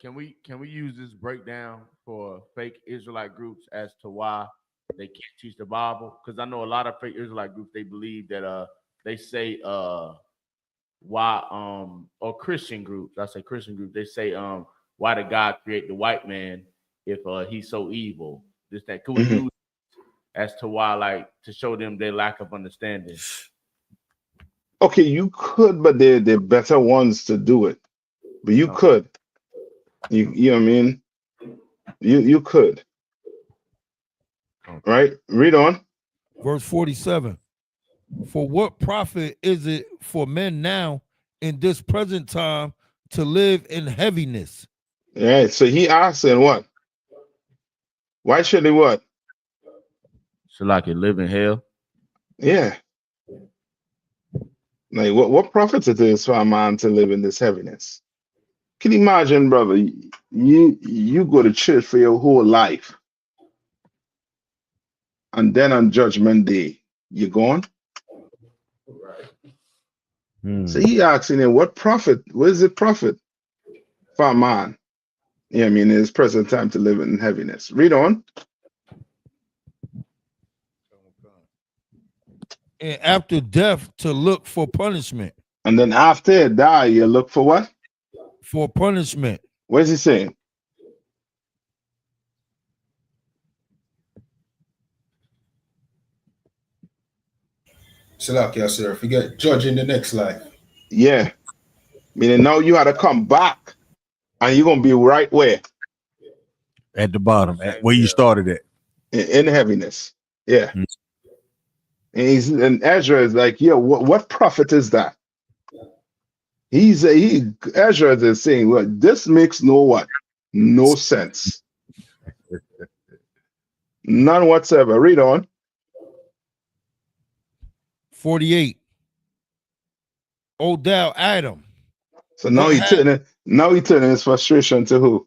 Can we use this breakdown for fake Israelite groups as to why they can't teach the Bible? Because I know a lot of fake Israelite groups, they believe that they say why or Christian groups, I say Christian groups, they say why did God create the white man if he's so evil? This that could we use as to why, like, to show them their lack of understanding? Okay, you could, but they're better ones to do it. But you could. You know what I mean? You could. Right? Read on. Verse 47. For what profit is it for men now in this present time to live in heaviness? Yeah, so he asking what? Why should they what? So like it live in hell? Yeah. Like what profit it is for a man to live in this heaviness? Can you imagine, brother? You go to church for your whole life, and then on Judgment Day, you're gone. So he asking him, what profit? What is it profit for a man? Yeah, I mean, in his present time to live in heaviness. Read on. And after death to look for punishment. And then after you die, you look for what? For punishment. What is he saying? Salakia, sir. Forget judge in the next life. Yeah. Meaning now you had to come back and you're going to be right where? At the bottom, at where you started at. In heaviness. Yeah. And Ezra is like, yo, what prophet is that? Ezra is saying, well, this makes no sense. None whatsoever. Read on. 48. O thou Adam. So now he turning his frustration to who?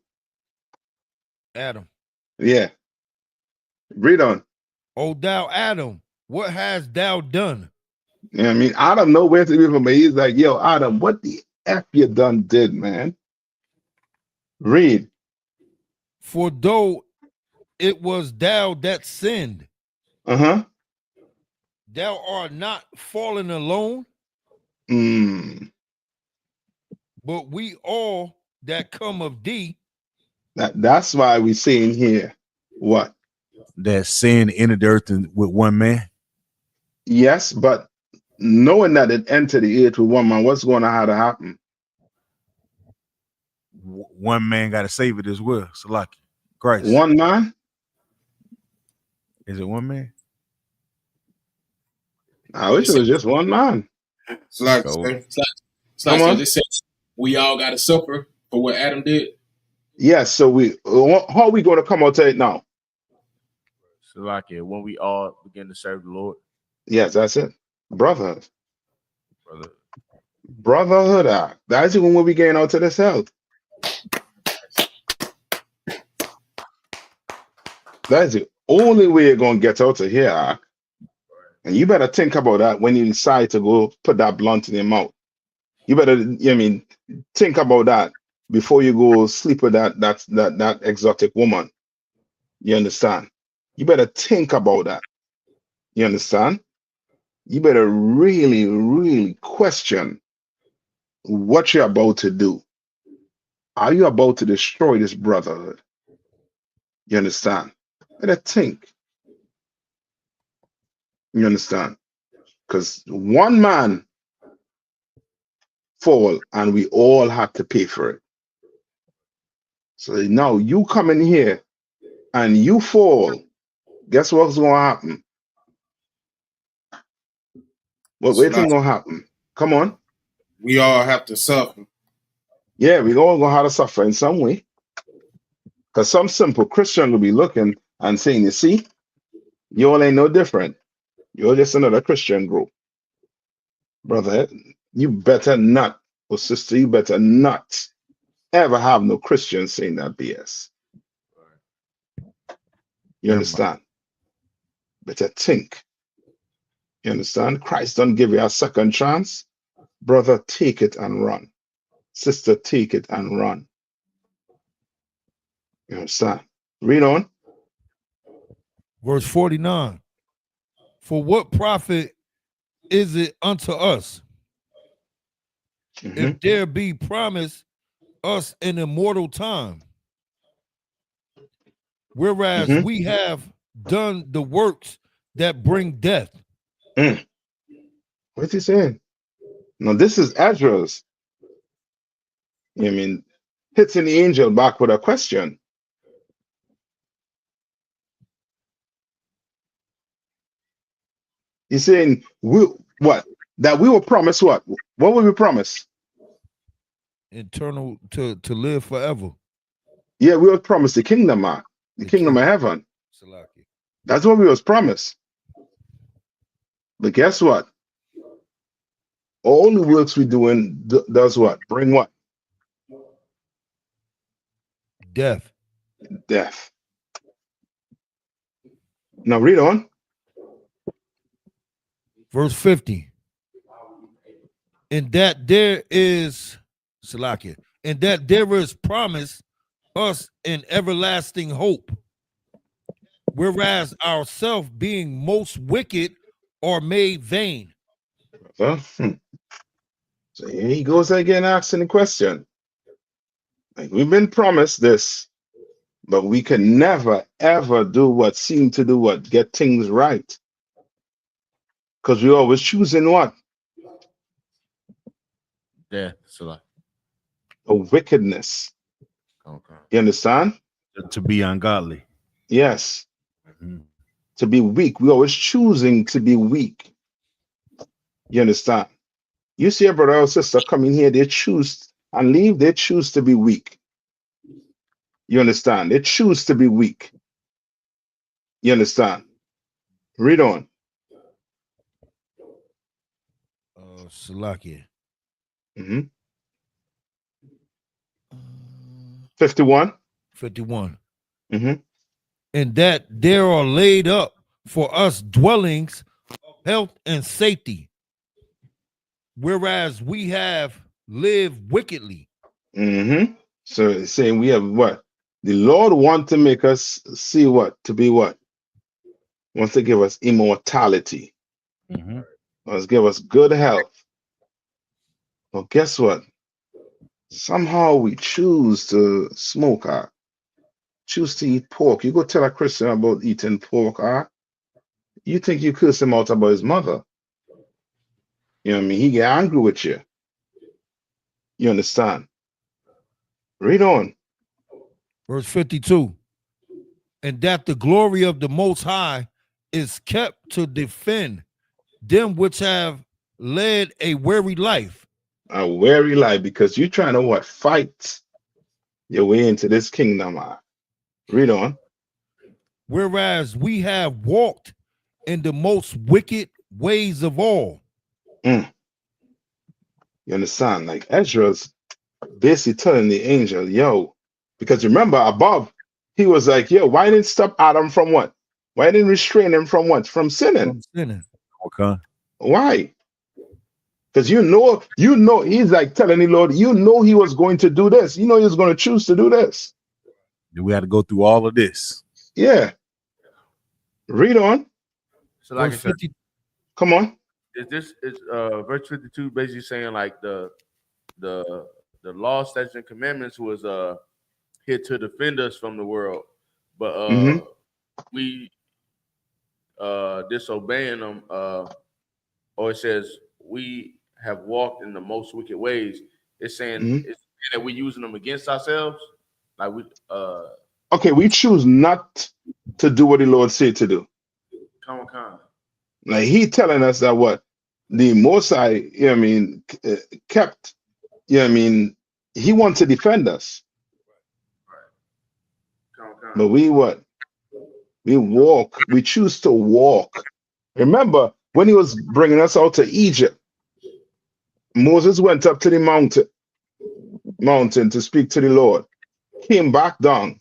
Adam. Yeah. Read on. O thou Adam, what hast thou done? Yeah, I mean, Adam know where to be from, but he's like, yo, Adam, what the F you done did, man? Read. For though it was thou that sinned, thou art not fallen alone, but we all that come of thee. That's why we seeing here what? That sin entered the earth with one man. Yes, but knowing that it entered the earth with one man, what's going to have to happen? One man got to save it as well. So like Christ. One man? Is it one man? I wish it was just one man. It's like, Come on. they say we all got to suffer for what Adam did. Yes, so how are we going to come out to it now? So like it when we all begin to serve the Lord. Yes, that's it. Brotherhood. Brotherhood. That's when we'll be getting out to this health. That's the only way you're going to get out of here. And you better think about that when you decide to go put that blunt in your mouth. You better, think about that before you go sleep with that exotic woman. You understand? You better think about that. You understand? You better really, really question what you're about to do. Are you about to destroy this brotherhood? You understand? Better think. You understand? Because one man fall and we all have to pay for it. So now you come in here and you fall. Guess what's going to happen? What do you think going to happen? Come on. We all have to suffer. Yeah, we all going to have to suffer in some way. Because some simple Christian will be looking and saying, you see, you all ain't no different. You're just another Christian group. Brother, you better not, or sister, you better not ever have no Christian saying that BS. You understand? Better think. You understand? Christ don't give you a second chance. Brother, take it and run. Sister, take it and run. You understand? Read on. Verse 49. For what profit is it unto us if there be promised us an immortal time, whereas we have done the works that bring death? What's he saying? Now, this is Ezra's. Hitting the angel back with a question. He's saying, what? That we will promise what? What will we promise? Eternal, to live forever. Yeah, we will promise the kingdom, man. The kingdom of heaven. That's what we was promised. But guess what? All the works we doing does what? Bring what? Death. Death. Now read on. Verse 50. And that there is Salakia, and that there is promised us an everlasting hope, whereas ourselves being most wicked or made vain. Well, so here he goes again asking the question. Like, we've been promised this, but we can never ever do what seem to do what get things right. Because we always choosing what? Yeah, so A wickedness. okay. You understand? To be ungodly. Yes. Mhm. To be weak. We always choosing to be weak. You understand? You see a brother or sister coming here, they choose and leave, they choose to be weak. You understand? They choose to be weak. You understand? Read on. Salakia. 51. 51. Mhm. And that there are laid up for us dwellings of health and safety, whereas we have lived wickedly. So it's saying we have what? The Lord want to make us see what? To be what? Wants to give us immortality. Wants to give us good health. Well, guess what? Somehow we choose to smoke, choose to eat pork. You go tell a Christian about eating pork, you think you curse him out about his mother. You know what I mean? He get angry with you. You understand? Read on. Verse 52. And that the glory of the Most High is kept to defend them which have led a weary life. A weary life, because you're trying to what? Fight your way into this kingdom. Read on. Whereas we have walked in the most wicked ways of all. You understand? Like Ezra's basically telling the angel, yo, because remember above, he was like, yo, why didn't stop Adam from what? Why didn't restrain him from what? From sinning. From sinning. Okay. Why? Because he's like telling the Lord, he was going to do this. He was going to choose to do this. We had to go through all of this. Yeah. Read on. So like I said, come on. Is verse 52 basically saying like the law, statutes, and commandments was here to defend us from the world, but we disobeying them, or it says we have walked in the most wicked ways. It's saying it's that we're using them against ourselves. Like we okay, we choose not to do what the Lord said to do. Come on. Like he telling us that what the Most High, kept, he wants to defend us. But we what? We choose to walk. Remember, when he was bringing us out to Egypt, Moses went up to the mountain to speak to the Lord, came back down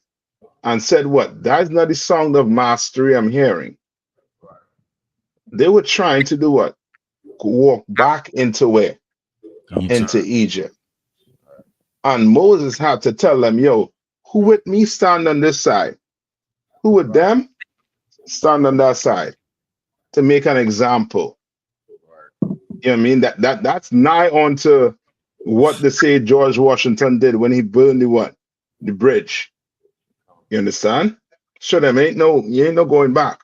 and said, what? That is not the sound of mastery I'm hearing. They were trying to do what? Walk back into where? Into Egypt. And Moses had to tell them, yo, who with me stand on this side? Who with them stand on that side? To make an example. You know what I mean? That's nigh on to what they say George Washington did when he burned the bridge. You understand? Show them you ain't no going back.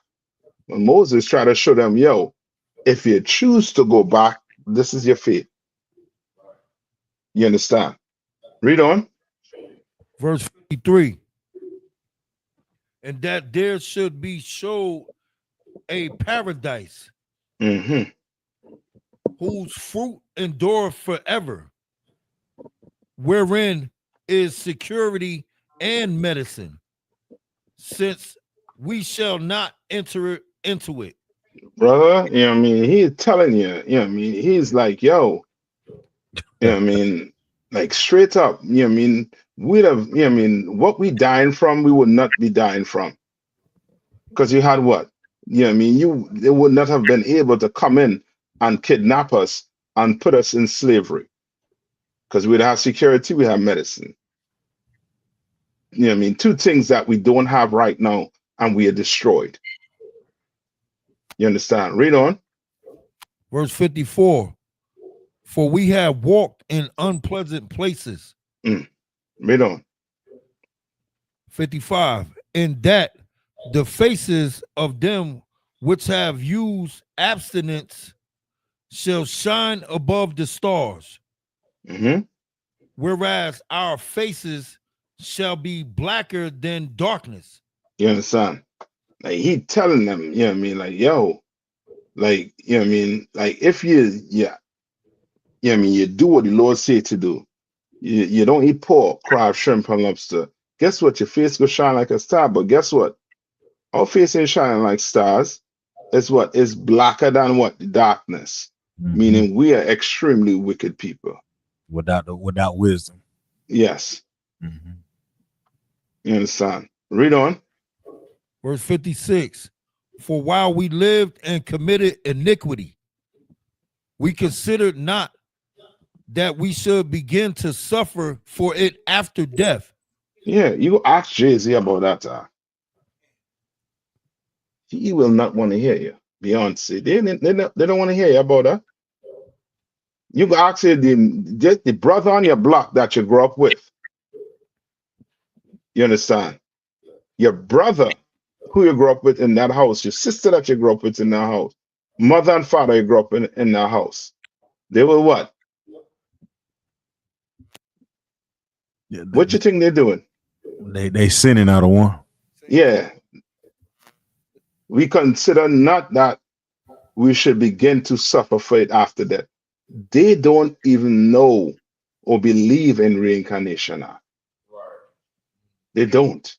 When Moses tried to show them, yo, if you choose to go back, this is your fate. You understand? Read on. Verse 53. And that there should be showed a paradise whose fruit endureth forever, wherein is security and medicine, since we shall not enter into it. Brother, you know what I mean? He's telling you, you know what I mean? He's like, yo, you know what I mean? Like straight up, you know what I mean? We'd have, you know what I mean? What we dying from, we would not be dying from. Because you had what? You know what I mean? They would not have been able to come in and kidnap us and put us in slavery. Because we'd have security, we have medicine. You know what I mean? Two things that we don't have right now, and we are destroyed. You understand? Read on. Verse 54. For we have walked in unpleasant places. Read on. 55. In that the faces of them which have used abstinence shall shine above the stars, whereas our faces shall be blacker than darkness. You understand? Like he telling them, you know what I mean? Like, yo, like, you know what I mean? Like if you, you know what I mean, you do what the Lord said to do. You don't eat pork, crab, shrimp, and lobster. Guess what? Your face will shine like a star, but guess what? Our face ain't shining like stars. It's what? It's blacker than what? The darkness. Meaning we are extremely wicked people. Without wisdom. Yes. You understand? Read on. Verse 56. For while we lived and committed iniquity, we considered not that we should begin to suffer for it after death. Yeah, you ask Jay-Z about that. He will not want to hear you. Beyonce, they don't want to hear you about that. You can ask the brother on your block that you grew up with. You understand? Your brother who you grew up with in that house, your sister that you grew up with in that house, mother and father you grew up in that house. They were what? Yeah, What you think they're doing? They sinning out of one. Yeah. We consider not that we should begin to suffer for it after death. They don't even know or believe in reincarnation. They don't.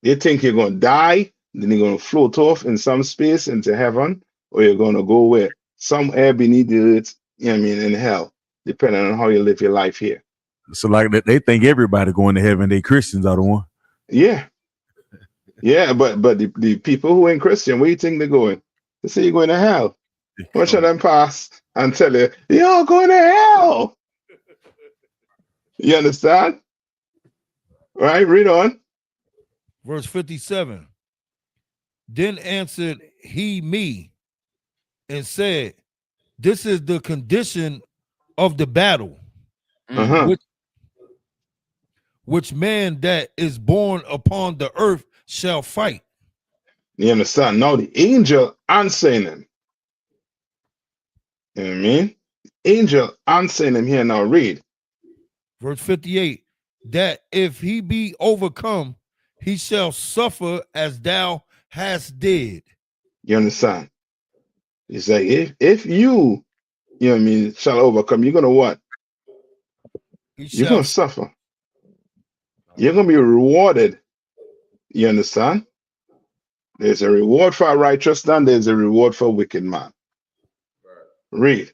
They think you're going to die, then you're going to float off in some space into heaven, or you're going to go where? Somewhere beneath the earth, you know what I mean, in hell, depending on how you live your life here. So like they think everybody going to heaven, they Christians out of one. Yeah. Yeah, but the people who ain't Christian, where do you think they're going? They say you're going to hell. Watch them pass and tell you, you're going to hell. You understand? Right? Read on. Verse 57. Then answered he me and said, this is the condition of the battle, which man that is born upon the earth shall fight. You understand? Now the angel answering him. You know what I mean? Angel answering him here now. Read. Verse 58. That if he be overcome, he shall suffer as thou hast did. You understand? He said, if you know what I mean, shall overcome, you're gonna what? You're gonna suffer. You're gonna be rewarded. You understand? There's a reward for a righteous man, there's a reward for a wicked man. Read.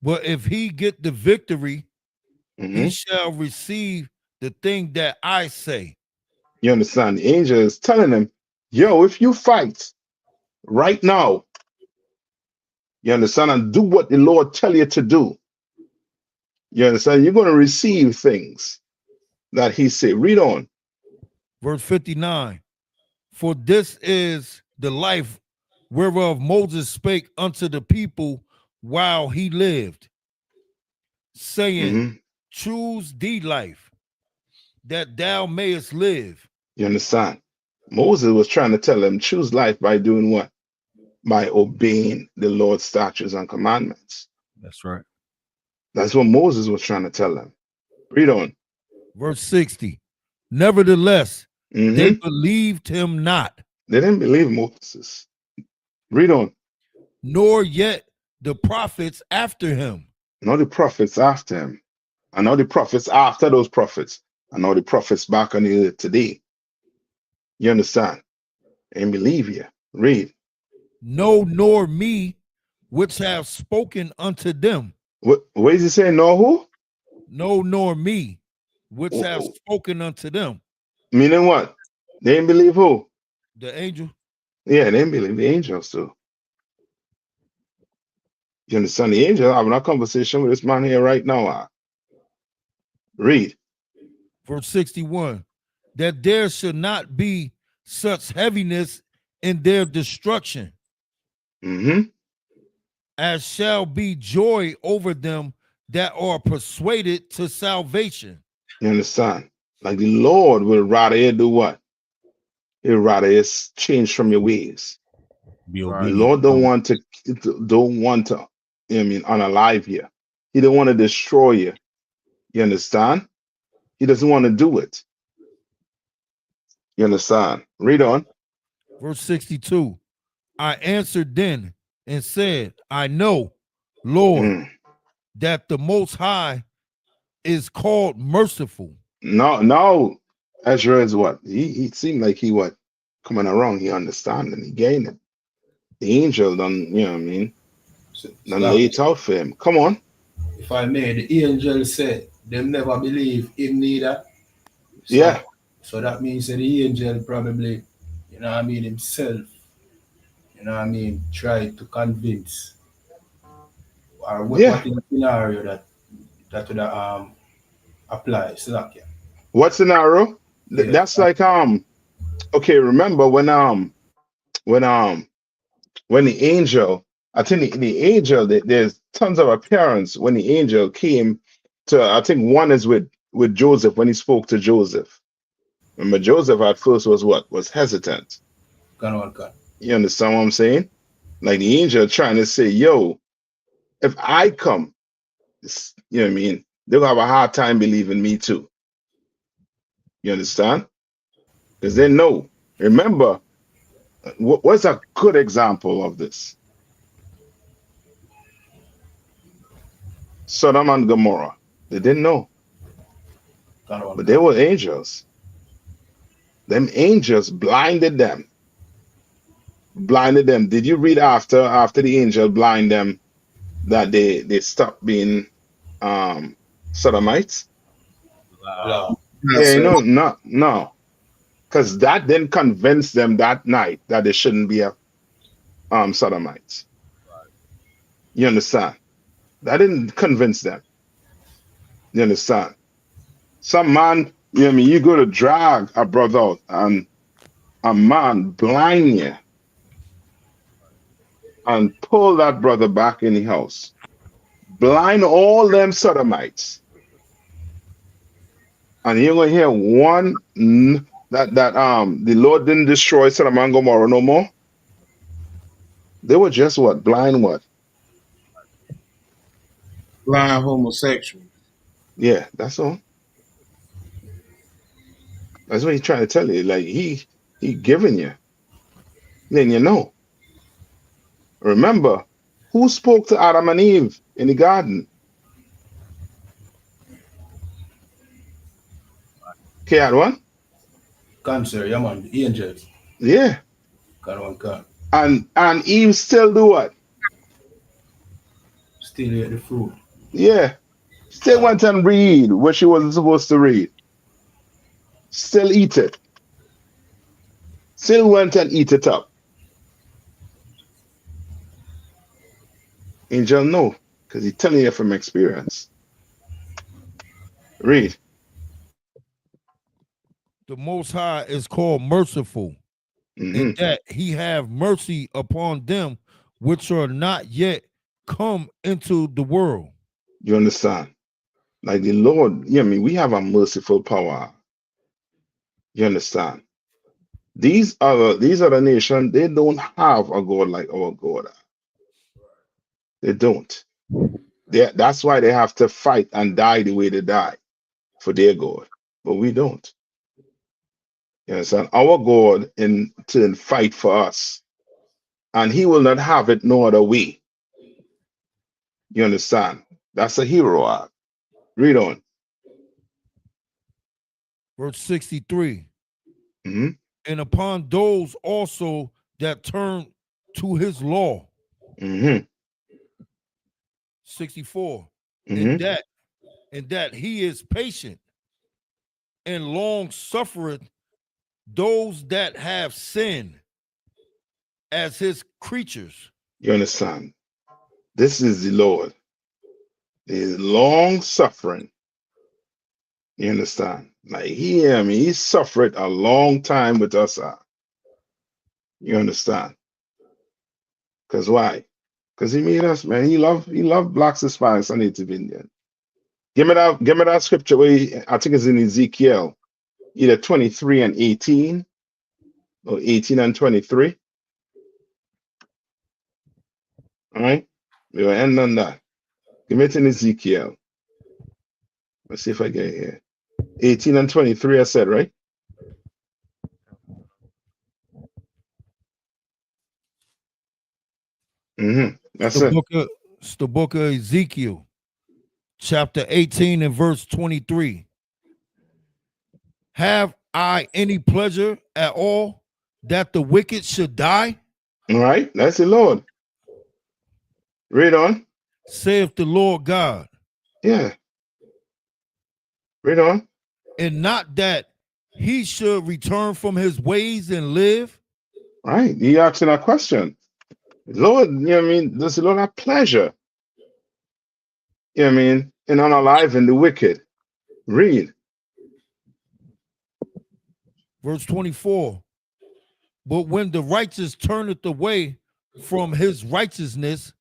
But if he get the victory, he shall receive the thing that I say. You understand? The angel is telling him, yo, if you fight right now, you understand, and do what the Lord tell you to do, you understand, you're going to receive things that he said. Read on. Verse 59. For this is the life whereof Moses spake unto the people while he lived, saying, choose thee life, that thou mayest live. You understand? Moses was trying to tell them, choose life by doing what? By obeying the Lord's statutes and commandments. That's right. That's what Moses was trying to tell them. Read on. Verse 60. Nevertheless, they believed him not. They didn't believe Moses. Read on. Nor yet the prophets after him. Not the prophets after him. And not the prophets after those prophets. And not the prophets back on the earth today. You understand? And believe you. Read. No, nor me, which have spoken unto them. What is he saying? No who? No, nor me, which have spoken unto them. Meaning what? They didn't believe who? The angel. Yeah, they didn't believe the angels too. You understand? The angel having a conversation with this man here right now. Read. Verse 61. That there should not be such heaviness in their destruction. as shall be joy over them that are persuaded to salvation. You understand? Like the Lord will rather you do what? He'll rather you change from your ways. Be Right. The obedient. Lord don't want to, you know what I mean, unalive you. He don't want to destroy you. You understand? He doesn't want to do it. You understand? Read on. Verse 62. I answered then and said, I know, Lord, Mm. that the Most High is called merciful. No. Ezra is what? He seemed like he what? Coming around, he understand and he gained it. The angel done, you know what I mean? Done lay it out for him. Come on. If I may, the angel said them never believe him neither. So, Yeah. so that means that the angel probably, you know what I mean, himself, you know what I mean, tried to convince. Or what Yeah. is the scenario that would apply? So like, yeah. What scenario? Yeah. That's like okay, remember when when the angel, I think the angel, there's tons of appearance when the angel came to, I think one is with Joseph when he spoke to Joseph. Remember, Joseph at first was what? Was hesitant. Can one can. You understand what I'm saying? Like the angel trying to say, yo, if I come, you know what I mean? They'll have a hard time believing me too. You understand? Because they know. Remember, what's a good example of this? Sodom and Gomorrah. They didn't know, Can one but they can. were angels. Them angels blinded them. Blinded them. Did you read after the angel blind them that they stopped being sodomites? Law. Yes, Yeah, you sir. know, no. Because that didn't convince them that night that they shouldn't be a sodomites. You understand? That didn't convince them. You understand? Some man, you know what I mean, you go to drag a brother out and a man blind you and pull that brother back in the house. Blind all them sodomites. And you're gonna hear one that the Lord didn't destroy Sodom and Gomorrah no more. They were just what? Blind what? Blind homosexual. Yeah, that's all. That's what he's trying to tell you. Like he giving you. Then you know. Remember, who spoke to Adam and Eve in the garden? Can one? Cancer, yeah man, the angels. Yeah. Can one can. And Eve still do what? Still eat the fruit. Yeah. Still Can. went and read what she wasn't supposed to read. Still eat it. Still went and eat it up. Angel no, because he's telling you from experience. Read. The Most High is called merciful, Mm-hmm. and that he have mercy upon them which are not yet come into the world. You understand? Like the Lord, I mean, we have a merciful power. You understand? These other nations, they don't have a God like our God. They don't. That's why they have to fight and die the way they die for their God. But we don't. You understand? Our God in turn fight for us. And he will not have it no other way. You understand? That's a hero arc. Read on. Verse 63. Mm-hmm. And upon those also that turn to his law. Mm-hmm. 64. Mm-hmm. And that he is patient and long suffereth those that have sinned as his creatures. You understand? This is the Lord. He is long suffering. You understand? Like he suffered a long time with us. You understand? Because why? Because he made us, man. He loved blacks, Hispanics, and Native Indian. Give me that scripture where I think it's in Ezekiel, either 23 and 18 or 18 and 23. All right. We will end on that. Give me it in Ezekiel. Let's see if I get it here. 18 and 23, I said, right? That's it. It's the book of Ezekiel, chapter 18 and verse 23. Have I any pleasure at all that the wicked should die? All right. That's the Lord. Read on. Saith the Lord God. Yeah. Read on. And not that he should return from his ways and live. Right. He asking that question. Lord, you know what I mean? Does the Lord have pleasure? You know what I mean? In unaliving the wicked. Read. Verse 24. But when the righteous turneth away from his righteousness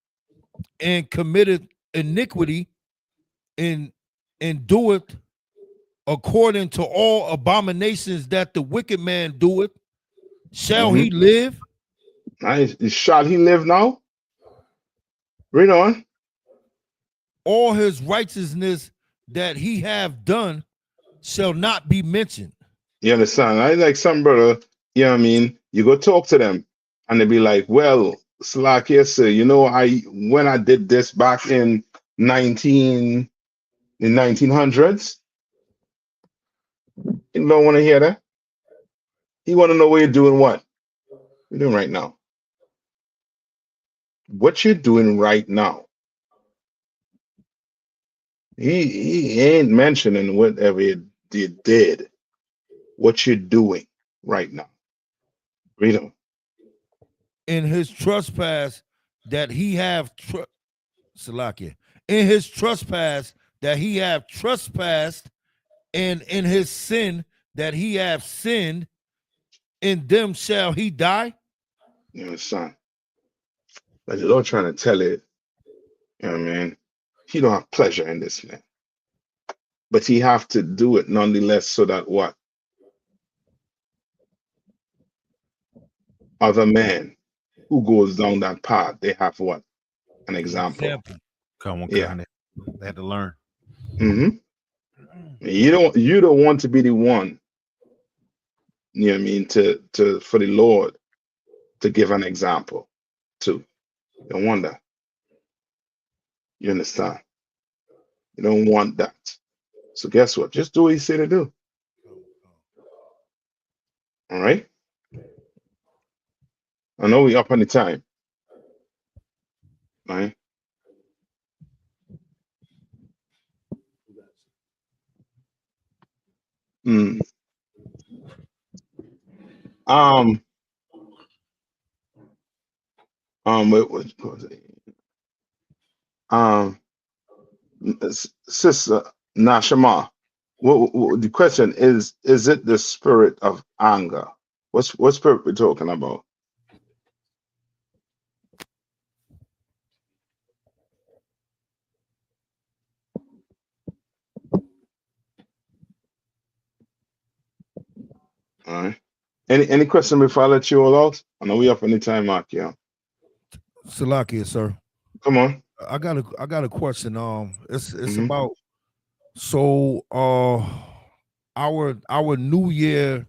and committeth iniquity and doeth according to all abominations that the wicked man doeth, shall he live? Shall he live now? Read on. All his righteousness that he have done shall not be mentioned. You understand? I like some brother, you know what I mean? You go talk to them and they be like, well, Slakia, sir, you know, when I did this back in 1900s, you don't want to hear that. He want to know what you're doing. What you're doing right now. What you're doing right now. He ain't mentioning whatever you did. What you're doing right now. Read on. In his trespass that he have Salakia. In his trespass that he have trespassed, and in his sin that he have sinned, in them shall he die. You know, son. But the Lord trying to tell it, you know what I mean? He don't have pleasure in this man. But he have to do it nonetheless so that what? Other men who goes down that path, they have what? An example. Come on, yeah. They had to learn. You don't want to be the one, you know what I mean, for the Lord to give an example to. You don't want that. You understand? You don't want that. So guess what? Just do what he said to do. All right? I know we up on the time. All right? Sister Nashama, the question is it the spirit of anger? What spirit we're talking about? All right. Any question before I let you all out? I know we up on the time mark, yeah. Salakia, sir. Come on. I got a question. It's about our new year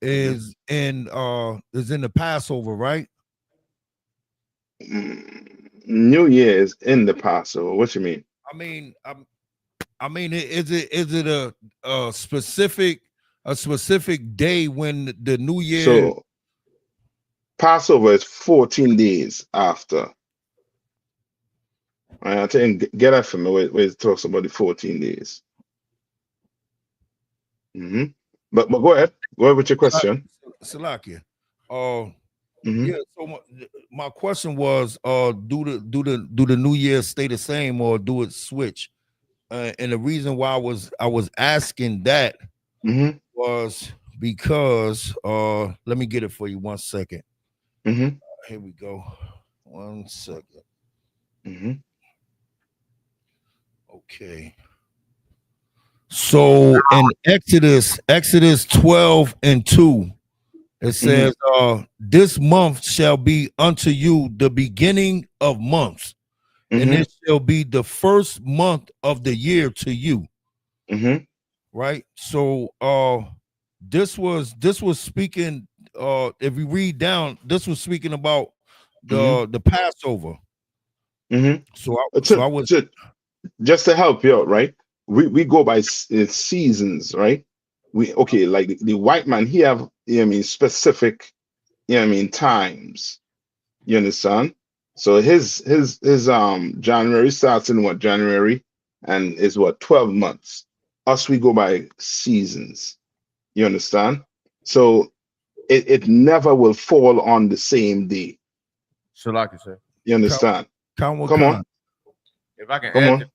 is in the Passover, right? New Year is in the Passover. What you mean? I mean, is it a specific day when the New Year? So Passover is 14 days after. I think get that from me where it talks about the 14 days. But go ahead. Go ahead with your question. Salakia. Yeah. So my question was, do the New Year stay the same or do it switch? And the reason why I was asking that was because let me get it for you 1 second. Here we go. 1 second. Mm-hmm. Okay. So in Exodus 12:2, it says, this month shall be unto you the beginning of months, and it shall be the first month of the year to you. Mm-hmm. Right. So this was speaking, if we read down, this was speaking about the Passover. Mm-hmm. So I was just to help you out, right? We go by seasons, right? Like the white man, he have, you know what I mean, specific, you know what I mean, times. You understand? So his January starts in what, January, and is what, 12 months. Us, we go by seasons. You understand? So it never will fall on the same day. So like I said, You understand? Come on. If I can Come add on. to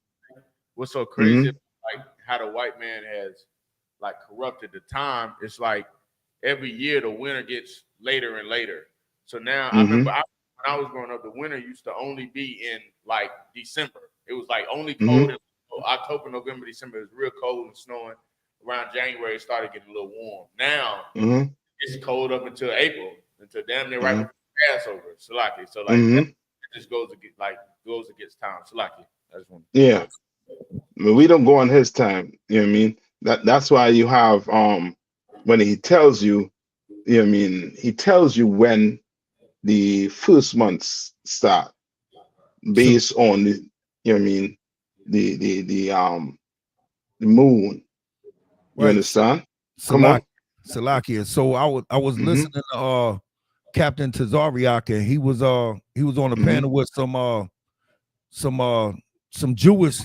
what's so crazy, like how the white man has like corrupted the time. It's like every year the winter gets later and later. So now I remember when I was growing up, the winter used to only be in like December. It was like only cold in October, November, December. It was real cold and snowing. Around January, it started getting a little warm. Now it's cold up until April, until damn near right before Passover. So like it just goes against time. So like it. I just want I mean, we don't go on his time. You know what I mean? That's why you have when he tells you, you know what I mean, he tells you when the first months start based on the, you know what I mean, the moon. You understand? Come on. Salakia. So I was listening to Captain Tazariak, and he was on a panel with some Jewish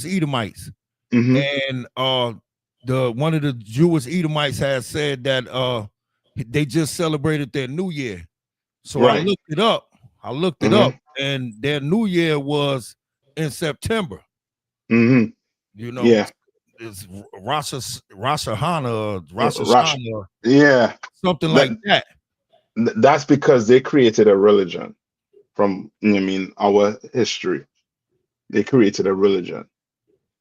Edomites. And one of the Jewish Edomites has said that they just celebrated their New Year. So I looked it up. And their New Year was in September. You know, it's Rosh Hashanah, Rosh Hashanah, something like that. That's because they created a religion from, you know what I mean, our history. They created a religion.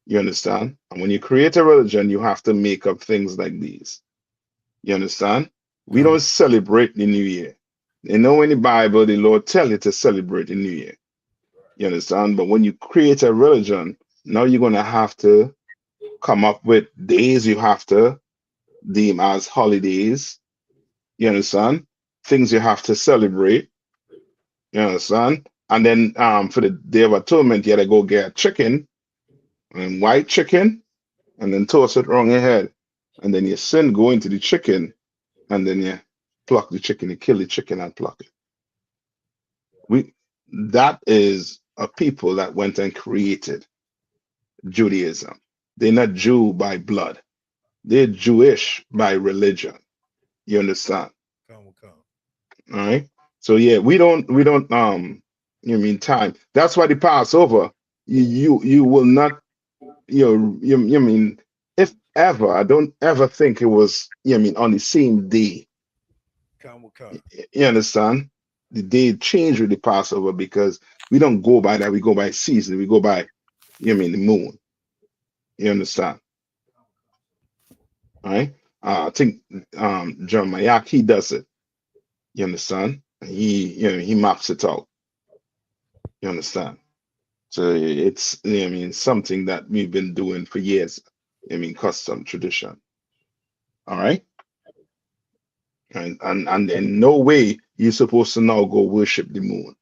You understand? And when you create a religion, you have to make up things like these. You understand? We don't celebrate the New Year. You know, in the Bible, the Lord tell you to celebrate the New Year. You understand? But when you create a religion, now you're going to have to come up with days you have to deem as holidays. You understand? Things you have to celebrate. You understand? And then for the Day of Atonement, you got to go get a chicken, and white chicken, and then toss it around your head. And then your sin go into the chicken, and then you pluck the chicken, you kill the chicken and pluck it. That is a people that went and created Judaism. They're not Jew by blood. They're Jewish by religion. You understand? All right. So yeah, we don't you know what I mean, time. That's why the Passover, you will not, you mean, if ever, I don't ever think it was, you know what I mean, on the same day. You understand? The day changed with the Passover because we don't go by that, we go by season, we go by, you know what I mean, the moon. You understand? All right. I think Jeremiah, he does it. You understand? He maps it out. You understand? So it's, you know, I mean, something that we've been doing for years. I mean, custom tradition. All right. And in no way you're supposed to now go worship the moon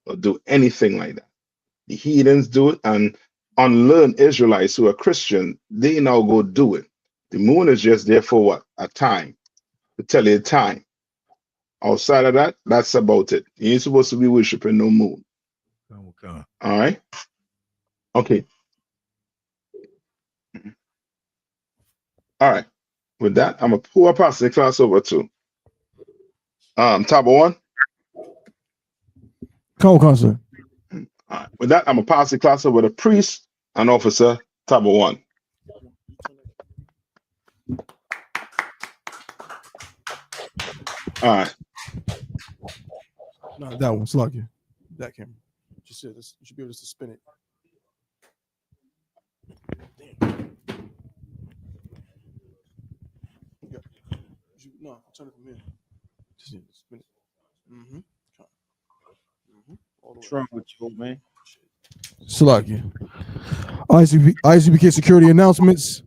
or do anything like that. The heathens do it, and unlearned Israelites who are Christian, they now go do it. The moon is just there for what? A time, to tell you the time. Outside of that, that's about it. You ain't supposed to be worshiping no moon. All right. Okay. All right. With that, I'm gonna pull pass the class over to Tabo 1. Come, sir. All right. With that, I'm gonna pass the class over to priest and officer Tabo 1. All right. No, that one. Slug you. That camera. Just here, you should be able to spin it. No, turn it from here. Just here, spin it. What's wrong with you, man? Salaki. I.S.U.P.K security announcements.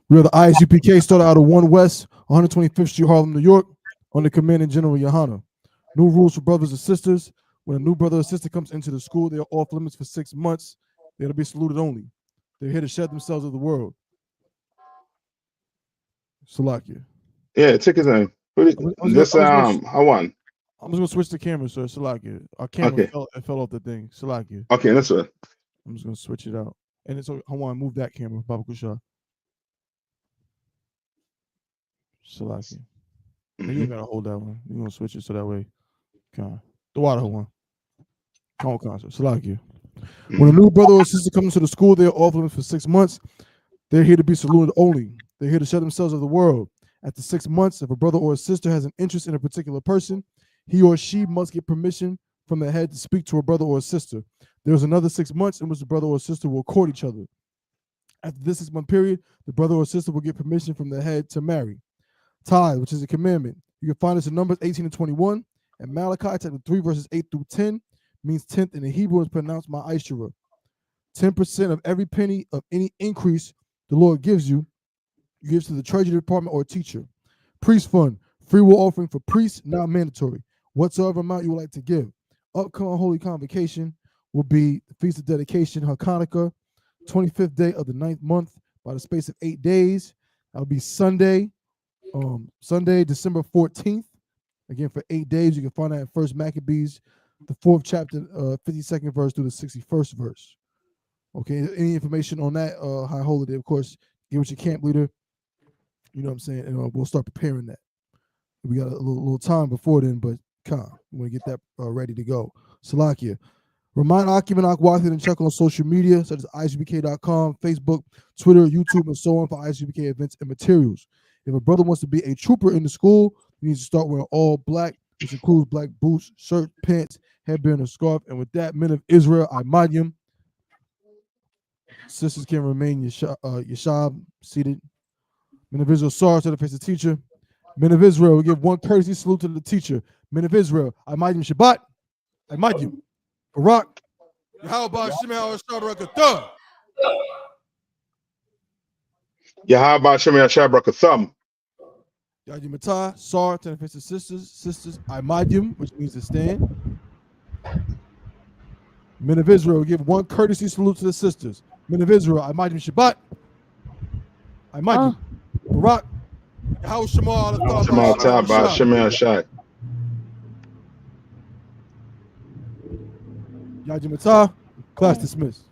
We are the I.S.U.P.K, started out of 1 West, 125th Street, Harlem, New York, under Commanding General YAHANNA. New rules for brothers and sisters. When a new brother or sister comes into the school, they are off limits for 6 months. They're to be saluted only. They're here to shed themselves of the world. Salakia. Yeah, take his time. Put it. Just how one. I'm just gonna switch the camera, sir. Salakia. Our camera fell off the thing. Salakia. Okay, that's right. I'm just gonna switch it out. And it's I want to move that camera, Baba Kusha. Salakia. You don't gotta hold that one. You're gonna switch it so that way. The water one. Salakia. When a new brother or sister comes to the school, they are off limits for 6 months. They're here to be saluted only. They're here to shed themselves of the world. After 6 months, if a brother or a sister has an interest in a particular person, he or she must get permission from the head to speak to a brother or a sister. There's another 6 months in which the brother or sister will court each other. After this 6 month period, the brother or sister will get permission from the head to marry. Tithe, which is a commandment. You can find this in Numbers 18 and 21, and Malachi chapter 3, verses 8 through 10, means tenth in the Hebrew is pronounced ma'ashira. 10% of every penny of any increase the Lord gives you, you give to the treasury department or teacher. Priest fund, free will offering for priests, not mandatory. Whatsoever amount you would like to give. Upcoming Holy Convocation will be the Feast of Dedication, Hanukkah, 25th day of the 9th month, by the space of 8 days. That'll be Sunday, December 14th. Again, for 8 days. You can find that in 1 Maccabees, the 4th chapter, 52nd verse through the 61st verse. Okay, any information on that high holiday, of course, get with your camp leader. You know what I'm saying? And we'll start preparing that. We got a little time before then, but we want to get that ready to go. Salakia. Remind Akim and Akwathan and check on social media, such as ISUPK.com, Facebook, Twitter, YouTube, and so on for ISUPK events and materials. If a brother wants to be a trooper in the school, he needs to start wearing all black, which includes black boots, shirt, pants, headband, and scarf. And with that, men of Israel, Imadyum. Sisters can remain Yashab seated. Men of Israel, Sar to the face of the teacher. Men of Israel, we give one courtesy salute to the teacher. Men of Israel, Imadyum Shabbat, Imadyum, Barak, Yahweh Shemel Shabrakatah. Yahweh Shemel Shabrakatah. Yadi Matah, Sar to the face of sisters, Imadyum, which means to stand. Men of Israel, give one courtesy salute to the sisters. Men of Israel, Imadyum Shabbat, Imadyum, Barak, Yahweh Shemel Shemel Shai. Yadi Matah, class dismissed.